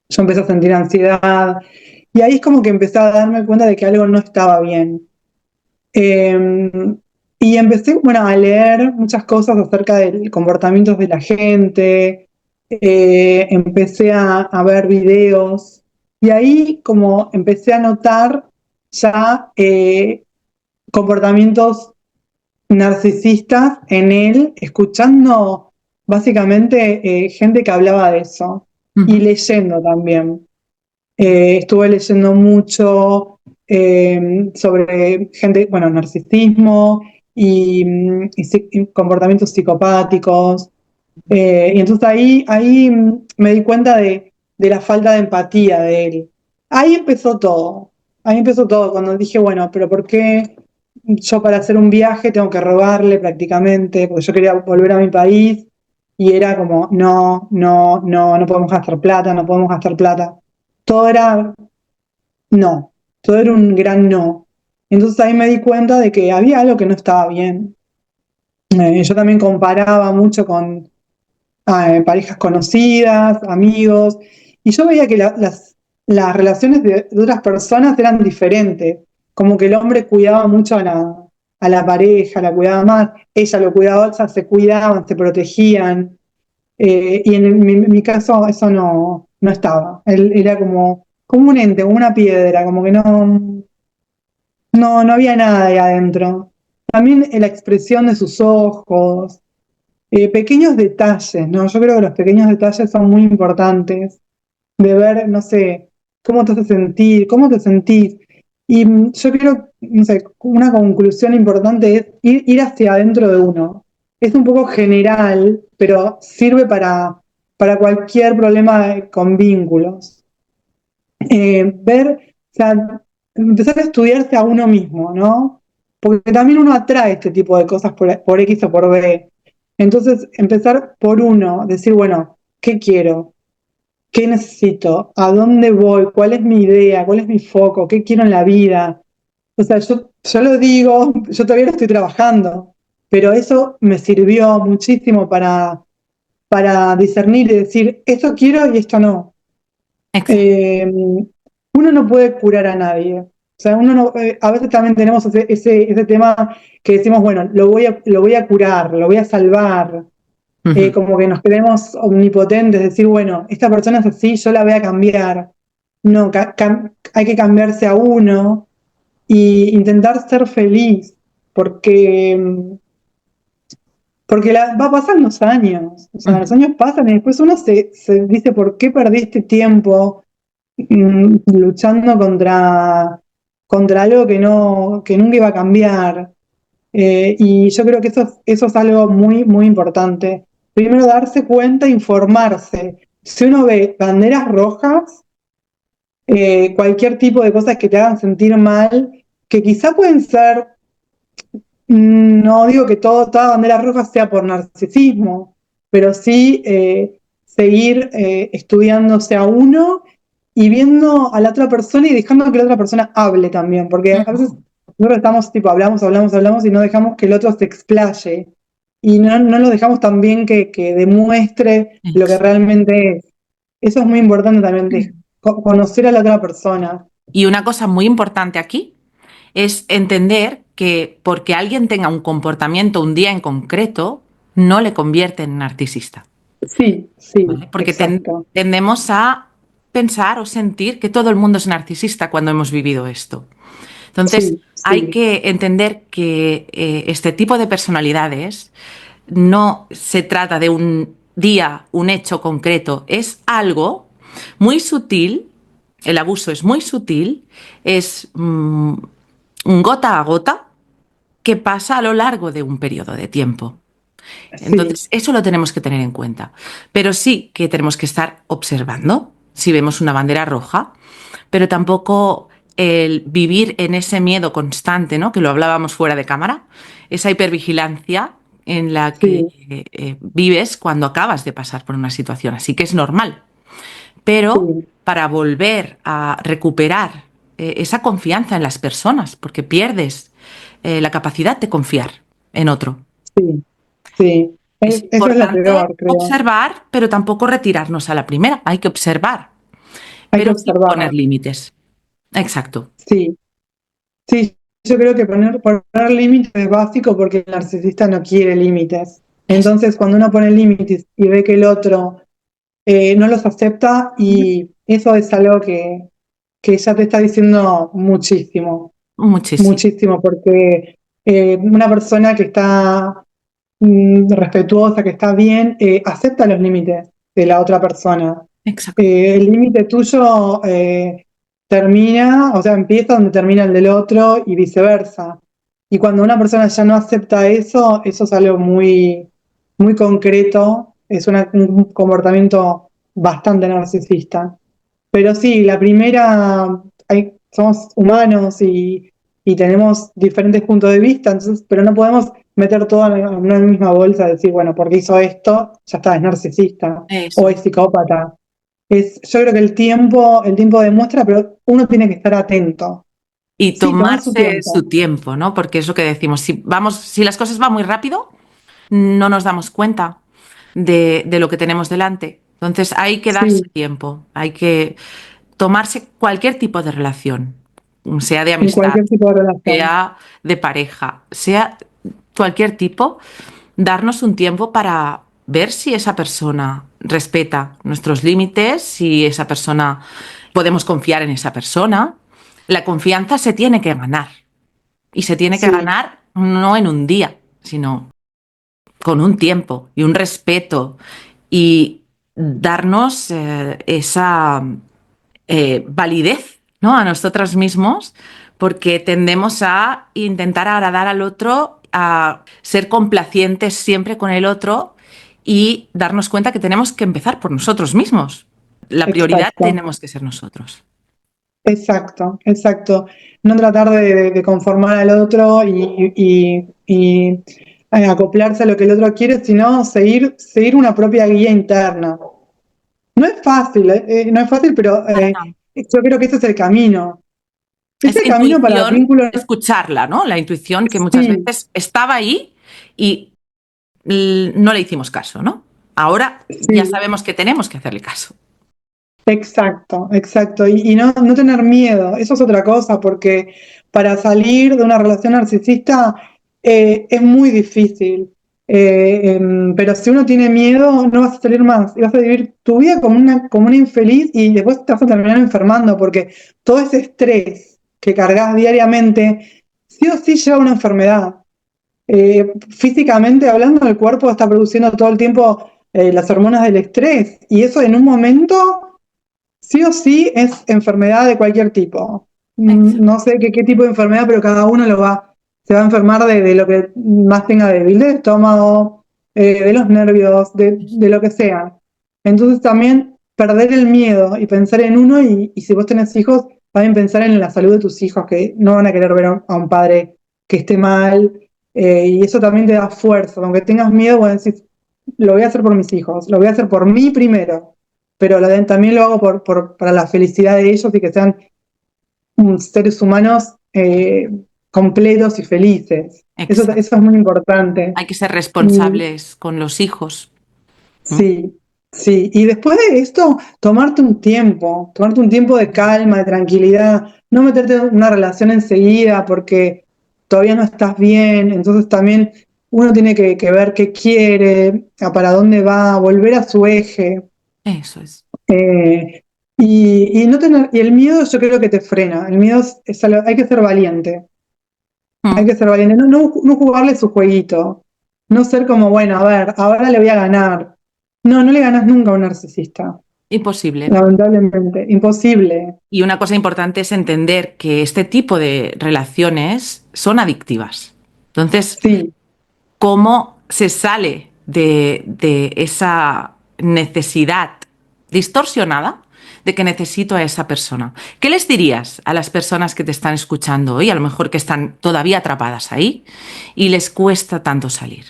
Yo empecé a sentir ansiedad y ahí es como que empecé a darme cuenta de que algo no estaba bien. Eh, y empecé, bueno, a leer muchas cosas acerca del comportamiento de la gente, empecé a ver videos y ahí como empecé a notar ya comportamientos narcisistas en él, escuchando básicamente gente que hablaba de eso y Ujú. leyendo también. Estuve leyendo mucho sobre gente, bueno, narcisismo y comportamientos psicopáticos. Y entonces ahí me di cuenta de la falta de empatía de él. Ahí empezó todo. Ahí empezó todo, cuando dije, bueno, pero ¿por qué yo para hacer un viaje tengo que robarle prácticamente? Porque yo quería volver a mi país y era como, no, no, no, no podemos gastar plata, no podemos gastar plata. Todo era no, todo era un gran no. Entonces ahí me di cuenta de que había algo que no estaba bien. Yo también comparaba mucho con parejas conocidas, amigos, y yo veía que las relaciones de otras personas eran diferentes, como que el hombre cuidaba mucho a a la pareja, la cuidaba más, ella lo cuidaba, o sea, se cuidaban, se protegían. Y en mi caso eso no estaba. Él era como un ente, como una piedra, como que no había nada ahí adentro. También la expresión de sus ojos, pequeños detalles, ¿no? Yo creo que los pequeños detalles son muy importantes, de ver, no sé, cómo te hace sentir, cómo te sentís. Y yo creo, no sé, una conclusión importante es ir hacia adentro de uno. Es un poco general, pero sirve para cualquier problema con vínculos. Ver, o sea, empezar a estudiarse a uno mismo, ¿no? Porque también uno atrae este tipo de cosas por X o por B. Entonces, empezar por uno, decir, bueno, ¿qué quiero? ¿Qué necesito? ¿A dónde voy? ¿Cuál es mi idea? ¿Cuál es mi foco? ¿Qué quiero en la vida? O sea, yo lo digo, yo todavía lo estoy trabajando, pero eso me sirvió muchísimo para discernir y decir, esto quiero y esto no. Exacto. Eh, Uno no puede curar a nadie. O sea, uno no, a veces también tenemos ese tema que decimos, bueno, lo voy a curar, lo voy a salvar, Ujú. como que nos creemos omnipotentes, decir, bueno, esta persona es así, yo la voy a cambiar. No, hay que cambiarse a uno e intentar ser feliz, porque, porque va a pasar los años, o sea, los Ujú. años pasan y después uno se dice, ¿por qué perdí este tiempo luchando contra algo que nunca iba a cambiar? Y yo creo que eso es algo muy, muy importante. Primero darse cuenta, informarse. Si uno ve banderas rojas, cualquier tipo de cosas que te hagan sentir mal, que quizá pueden ser, no digo que toda bandera roja sea por narcisismo, pero sí seguir estudiándose a uno y viendo a la otra persona y dejando que la otra persona hable también, porque a veces Ujú. nosotros estamos tipo, hablamos y no dejamos que el otro se explaye y no lo dejamos también que demuestre lo que Exacto. realmente es. Eso es muy importante también, conocer a la otra persona. Y una cosa muy importante aquí es entender que porque alguien tenga un comportamiento un día en concreto, no le convierte en narcisista, Sí, sí, ¿vale? Porque exacto. tendemos a pensar o sentir que todo el mundo es narcisista cuando hemos vivido esto. Entonces, Sí, hay sí, que entender que este tipo de personalidades no se trata de un día, un hecho concreto, es algo muy sutil, el abuso es muy sutil, es un gota a gota que pasa a lo largo de un periodo de tiempo. sí, Entonces, eso lo tenemos que tener en cuenta. Pero sí que tenemos que estar observando si vemos una bandera roja, pero tampoco el vivir en ese miedo constante, ¿no? Que lo hablábamos fuera de cámara, esa hipervigilancia en la que sí, vives cuando acabas de pasar por una situación. Así que es normal. Pero sí, para volver a recuperar esa confianza en las personas, porque pierdes la capacidad de confiar en otro. sí, sí. Es Eso es lo importante peor, creo. observar, pero tampoco retirarnos a la primera. Hay que observar, Hay que pero sí observar. poner límites. Exacto. Sí, sí. Yo creo que poner límites es básico porque el narcisista no quiere límites. Es- Entonces, cuando uno pone límites y ve que el otro no los acepta, y eso es algo que ya te está diciendo muchísimo, Muchísimo. muchísimo, porque una persona que está respetuosa, que está bien, acepta los límites de la otra persona. Exacto. El límite tuyo termina, o sea, empieza donde termina el del otro y viceversa. Y cuando una persona ya no acepta eso, eso es algo muy, muy concreto, es un comportamiento bastante narcisista. Pero sí, la primera, somos humanos y tenemos diferentes puntos de vista, entonces, pero no podemos meter todo en una misma bolsa y decir, bueno, porque hizo esto, ya está, es narcisista o Eso es es. psicópata. Yo creo que el tiempo demuestra, pero uno tiene que estar atento. Y Sí, tomar su tomarse tiempo. su tiempo, ¿no? Porque es lo que decimos. Si vamos, si las cosas van muy rápido, no nos damos cuenta de lo que tenemos delante. Entonces hay que darse Sí, tiempo, hay que tomarse cualquier tipo de relación. sea de En amistad, cualquier tipo de relación. sea de pareja, sea cualquier tipo, darnos un tiempo para ver si esa persona respeta nuestros límites, si esa persona podemos confiar en esa persona. La confianza se tiene que ganar y se tiene que Sí, ganar no en un día, sino con un tiempo y un respeto y darnos esa validez, ¿no? A nosotros mismos, porque tendemos a intentar agradar al otro, a ser complacientes siempre con el otro y darnos cuenta que tenemos que empezar por nosotros mismos. La prioridad exacto. tenemos que ser nosotros. Exacto, exacto. No tratar de conformar al otro y acoplarse a lo que el otro quiere, sino seguir una propia guía interna. No es fácil, pero Para nada. yo creo que ese es el camino. Es Esa el camino para intuición, vínculos. escucharla, ¿no? La intuición que muchas Sí, veces estaba ahí y no le hicimos caso, ¿no? Ahora ya sí, sabemos que tenemos que hacerle caso. exacto, exacto. Y no tener miedo, eso es otra cosa, porque para salir de una relación narcisista es muy difícil. Pero si uno tiene miedo, no vas a salir más y vas a vivir tu vida como una infeliz y después te vas a terminar enfermando, porque todo ese estrés que cargas diariamente, sí o sí lleva a una enfermedad. Físicamente hablando, el cuerpo está produciendo todo el tiempo las hormonas del estrés y eso en un momento sí o sí es enfermedad de cualquier tipo. No sé qué tipo de enfermedad, pero cada uno se va a enfermar de lo que más tenga débil, del estómago, de los nervios, de lo que sea. Entonces también perder el miedo y pensar en uno y si vos tenés hijos, también pensar en la salud de tus hijos, que no van a querer ver a un padre que esté mal, y eso también te da fuerza. Aunque tengas miedo, vos decís, lo voy a hacer por mis hijos, lo voy a hacer por mí primero, pero también lo hago para la felicidad de ellos y que sean seres humanos completos y felices. Exacto. Eso es muy importante. Hay que ser Y responsables con los hijos. ¿No? sí, sí. Y después de esto, tomarte un tiempo de calma, de tranquilidad, no meterte en una relación enseguida porque todavía no estás bien. Entonces también uno tiene que ver qué quiere, para dónde va, volver a su eje. Eso es. Eh, y el miedo yo creo que te frena. El miedo hay que ser valiente. Hay Mm. que ser valiente. No jugarle su jueguito. No ser como, bueno, a ver, ahora le voy a ganar. No le ganas nunca a un narcisista. Imposible. Lamentablemente. Imposible. Y una cosa importante es entender que este tipo de relaciones son adictivas. Entonces, Sí. ¿cómo se sale de esa necesidad distorsionada de que necesito a esa persona? ¿Qué les dirías a las personas que te están escuchando hoy, a lo mejor que están todavía atrapadas ahí y les cuesta tanto salir?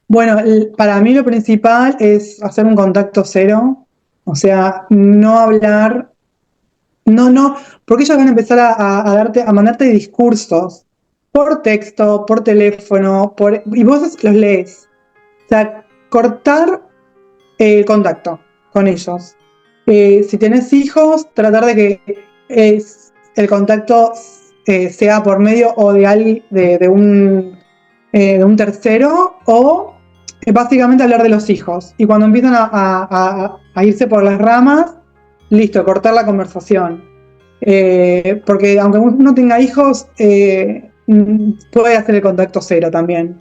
Bueno, para mí lo principal es hacer un contacto cero. O sea, no hablar. No, porque ellos van a empezar a mandarte discursos por texto, por teléfono, y vos los lees. O sea, cortar el contacto con ellos. Si tenés hijos, tratar de que el contacto sea por medio o de alguien, de un tercero, o básicamente hablar de los hijos. Y cuando empiezan a irse por las ramas, listo, cortar la conversación. Porque aunque uno tenga hijos, puede hacer el contacto cero también.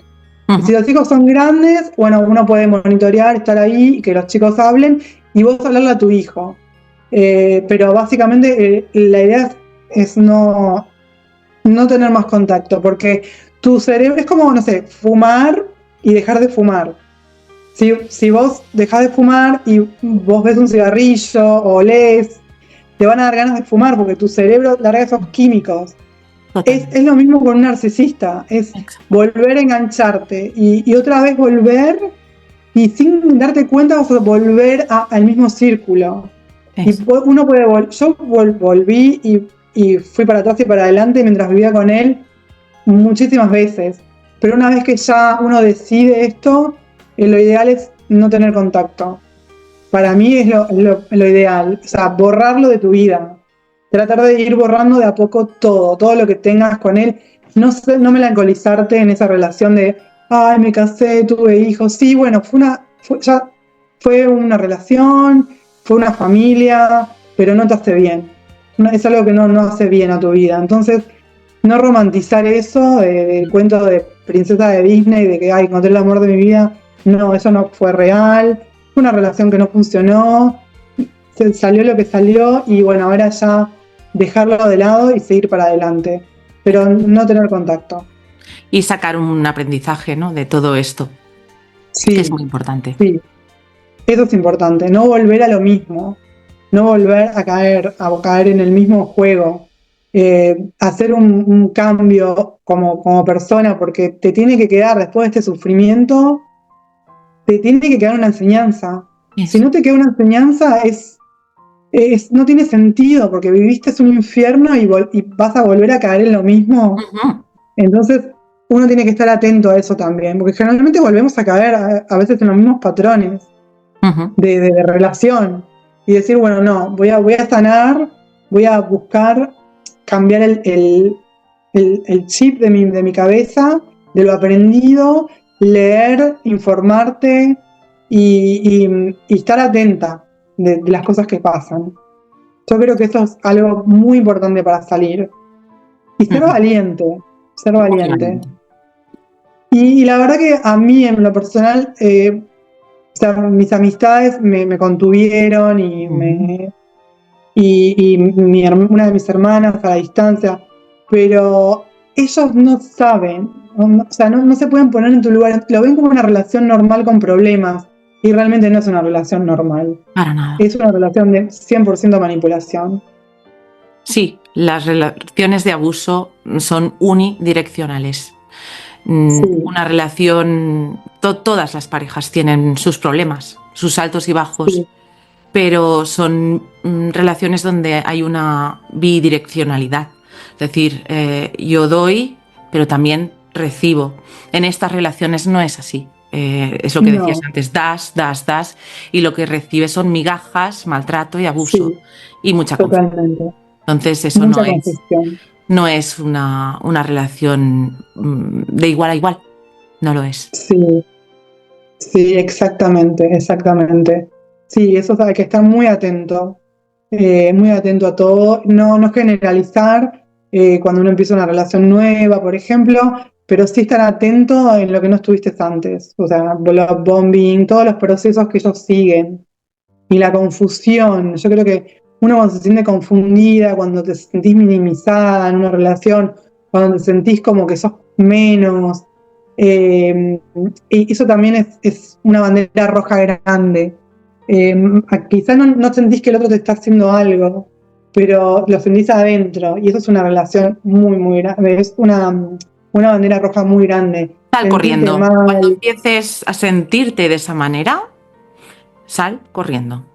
Y si Ujú. los hijos son grandes, bueno, uno puede monitorear, estar ahí y que los chicos hablen y vos hablarle a tu hijo. Pero básicamente la idea es no tener más contacto, porque tu cerebro es como, no sé, fumar y dejar de fumar. Si vos dejás de fumar y vos ves un cigarrillo o lees, te van a dar ganas de fumar porque tu cerebro larga esos químicos. Es Totalmente. lo mismo con un narcisista, es Exacto. volver a engancharte y otra vez volver y sin darte cuenta vas a volver al mismo círculo. Y Eso. uno puede yo volví y fui para atrás y para adelante mientras vivía con él muchísimas veces. Pero una vez que ya uno decide esto, lo ideal es no tener contacto. Para mí es lo ideal, o sea, borrarlo de tu vida. tratar de ir borrando de a poco todo lo que tengas con él. No melancolizarte en esa relación de, ay, me casé, tuve hijos. Sí, bueno, ya fue una relación, fue una familia, pero no te hace bien. Es algo que no hace bien a tu vida. Entonces, no romantizar eso del cuento de princesa de Disney, de que, ay, encontré el amor de mi vida. No, eso no fue real. Fue una relación que no funcionó. Salió lo que salió y bueno, ahora ya dejarlo de lado y seguir para adelante, pero no tener contacto. Y sacar un aprendizaje, ¿no?, de todo esto, que es Sí, muy importante. sí, eso es importante, no volver a lo mismo, no volver a caer en el mismo juego, hacer un cambio como persona, porque te tiene que quedar después de este sufrimiento, te tiene que quedar una enseñanza. Si Eso. no te queda una enseñanza, no tiene sentido, porque viviste un infierno y vas a volver a caer en lo mismo. Ujú, Entonces, uno tiene que estar atento a eso también, porque generalmente volvemos a caer a veces en los mismos patrones ujú. de relación y decir, bueno, no, voy a sanar, voy a buscar cambiar el chip de mi cabeza, de lo aprendido, leer, informarte y estar atenta de las cosas que pasan. Yo creo que eso es algo muy importante para salir. Y ser Ujú. valiente, ser Muy valiente. valiente. Y la verdad que a mí en lo personal, o sea, mis amistades me contuvieron Ujú. una de mis hermanas a la distancia, pero ellos no saben, o sea, no se pueden poner en tu lugar, lo ven como una relación normal con problemas y realmente no es una relación normal, Para nada. es una relación de 100% manipulación. Sí, las relaciones de abuso son unidireccionales. Sí, Una relación, todas las parejas tienen sus problemas, sus altos y bajos, sí, pero son relaciones donde hay una bidireccionalidad. Es decir, yo doy, pero también recibo. En estas relaciones no es así. Es lo que decías no, antes, das, y lo que recibes son migajas, maltrato y abuso sí, y mucha confianza. totalmente. Entonces eso Mucha confusión. no es una relación de igual a igual, no lo es. Sí, sí, exactamente, exactamente. Sí, eso hay que estar muy atento a todo, no generalizar cuando uno empieza una relación nueva, por ejemplo, pero sí estar atento en lo que no estuviste antes, o sea, los bombing, todos los procesos que ellos siguen y la confusión. Yo creo que uno cuando se siente confundida, cuando te sentís minimizada en una relación, cuando te sentís como que sos menos, y eso también es una bandera roja grande. Eh, Quizás no sentís que el otro te está haciendo algo, pero lo sentís adentro, y eso es una relación muy grande, es una bandera roja muy grande. Sal Sentirte corriendo. Cuando mal, empieces a sentirte de esa manera, sal corriendo.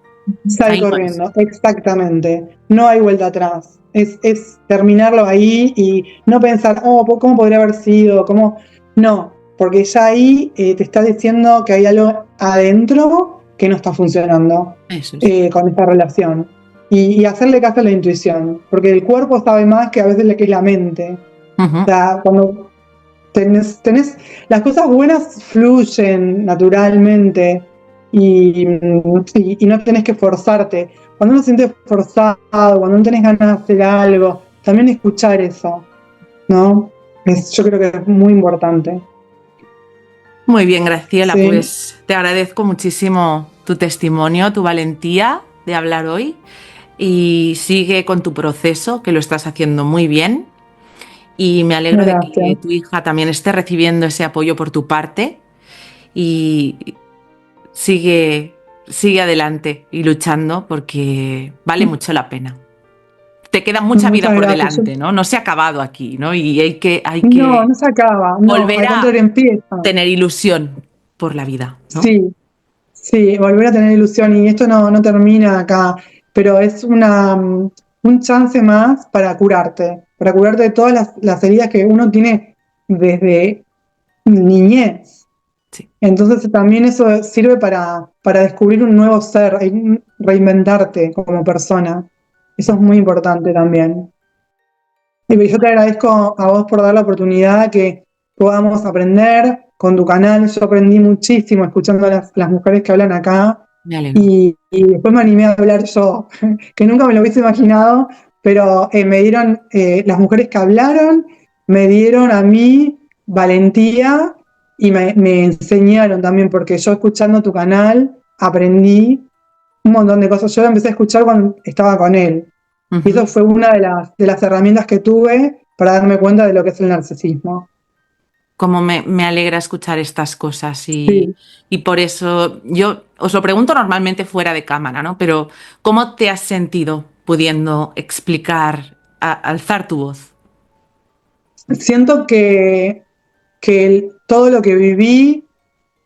sal Ahí no es. corriendo, exactamente. No hay vuelta atrás. Es terminarlo ahí y no pensar, oh, ¿cómo podría haber sido? ¿Cómo? No, porque ya ahí te está diciendo que hay algo adentro que no está funcionando Eso es. con esta relación. Y hacerle caso a la intuición, porque el cuerpo sabe más que a veces que es la mente. O Ujú. sea, cuando tenés, las cosas buenas fluyen naturalmente y no tenés que forzarte. Cuando uno se siente forzado, cuando no tenés ganas de hacer algo, también escuchar eso, ¿no? Yo creo que es muy importante. Muy bien, Graciela, Sí, pues te agradezco muchísimo tu testimonio, tu valentía de hablar hoy y sigue con tu proceso, que lo estás haciendo muy bien. Y me alegro de que gracias. tu hija también esté recibiendo ese apoyo por tu parte y sigue adelante y luchando porque vale mucho la pena. Te queda mucha vida Muchas por gracias. delante, ¿no? No se ha acabado aquí, ¿no? Y hay No que se acaba, no, volver al a contrario, empieza. tener ilusión por la vida, ¿no? Sí, sí, volver a tener ilusión y esto no termina acá, pero es un chance más para curarte de todas las heridas que uno tiene desde niñez. Sí. Entonces también eso sirve para descubrir un nuevo ser, reinventarte como persona. Eso es muy importante también. Y yo te agradezco a vos por dar la oportunidad que podamos aprender con tu canal. Yo aprendí muchísimo escuchando a las mujeres que hablan acá Me alegro. y después me animé a hablar yo, que nunca me lo hubiese imaginado, pero me dieron, las mujeres que hablaron, me dieron a mí valentía y me enseñaron también, porque yo escuchando tu canal aprendí un montón de cosas. Yo lo empecé a escuchar cuando estaba con él. Y eso Ujú. fue una de las herramientas que tuve para darme cuenta de lo que es el narcisismo. Como me alegra escuchar estas cosas Sí. y por eso yo os lo pregunto normalmente fuera de cámara, ¿no? Pero ¿cómo te has sentido pudiendo explicar, alzar tu voz? Siento que todo lo que viví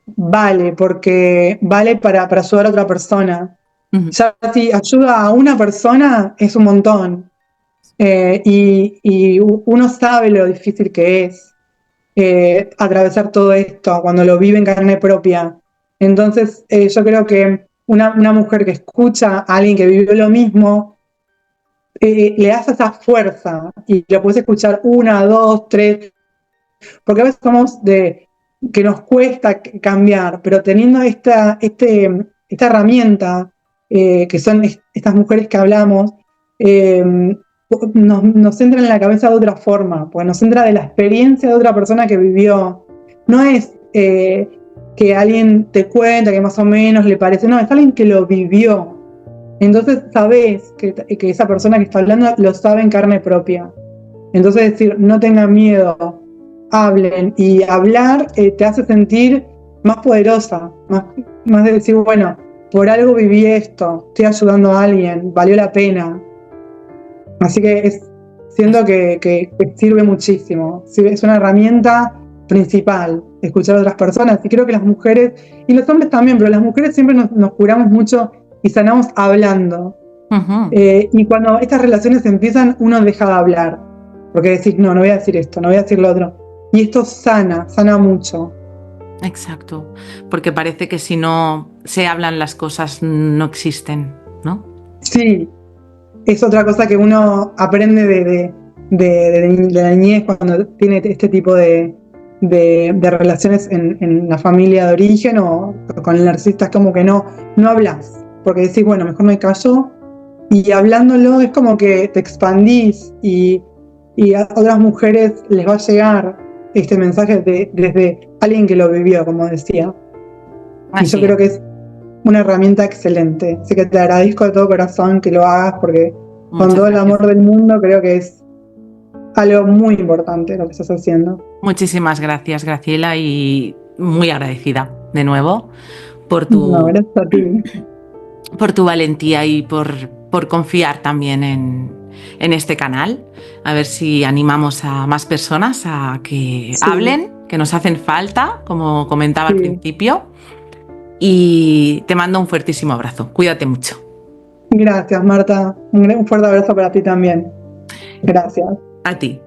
vale, porque vale para ayudar a otra persona. Ujú. Ya si ayuda a una persona es un montón. Y uno sabe lo difícil que es atravesar todo esto cuando lo vive en carne propia. Entonces, yo creo que una mujer que escucha a alguien que vivió lo mismo, le das esa fuerza y lo puedes escuchar una, dos, tres, porque a veces somos de que nos cuesta cambiar, pero teniendo esta herramienta, que son estas mujeres que hablamos, eh, nos entra en la cabeza de otra forma, pues nos entra de la experiencia de otra persona que vivió. No es que alguien te cuenta que más o menos le parece, no, es alguien que lo vivió. Entonces sabes que esa persona que está hablando lo sabe en carne propia. Entonces decir, no tengan miedo, hablen. Y hablar te hace sentir más poderosa, más de decir, bueno, por algo viví esto, estoy ayudando a alguien, valió la pena. Así que siento que sirve muchísimo. Es una herramienta principal, escuchar a otras personas. Y creo que las mujeres, y los hombres también, pero las mujeres siempre nos curamos mucho y sanamos hablando. Ujú. Y cuando estas relaciones empiezan, uno deja de hablar, porque decís, no, no voy a decir esto, no voy a decir lo otro. Y esto sana mucho. Exacto, porque parece que si no se hablan las cosas no existen, ¿no? Sí, es otra cosa que uno aprende de la niñez cuando tiene este tipo de relaciones en la familia de origen o con el narcisista, es como que no hablas, porque decís, bueno, mejor me callo. Y hablándolo es como que te expandís y a otras mujeres les va a llegar este mensaje desde alguien que lo vivió, como decía. Y yo Así es. creo que es una herramienta excelente. Así que te agradezco de todo corazón que lo hagas porque con Muchas todo el gracias. amor del mundo creo que es algo muy importante lo que estás haciendo. Muchísimas gracias, Graciela, y muy agradecida de nuevo por No, tu, gracias a ti. por tu valentía y por confiar también en este canal. A ver si animamos a más personas a que Sí, hablen, que nos hacen falta, como comentaba al sí. principio. Y te mando un fuertísimo abrazo. Cuídate mucho. Gracias, Marta. Un fuerte abrazo para ti también. Gracias. A ti.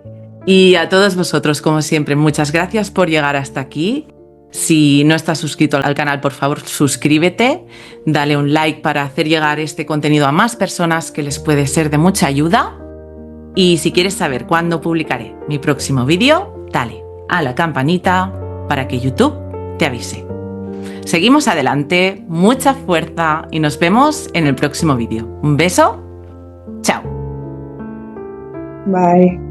Y a todos vosotros, como siempre, muchas gracias por llegar hasta aquí. Si no estás suscrito al canal, por favor, suscríbete, dale un like para hacer llegar este contenido a más personas que les puede ser de mucha ayuda. Y si quieres saber cuándo publicaré mi próximo vídeo, dale a la campanita para que YouTube te avise. Seguimos adelante, mucha fuerza y nos vemos en el próximo vídeo. Un beso, chao. Bye.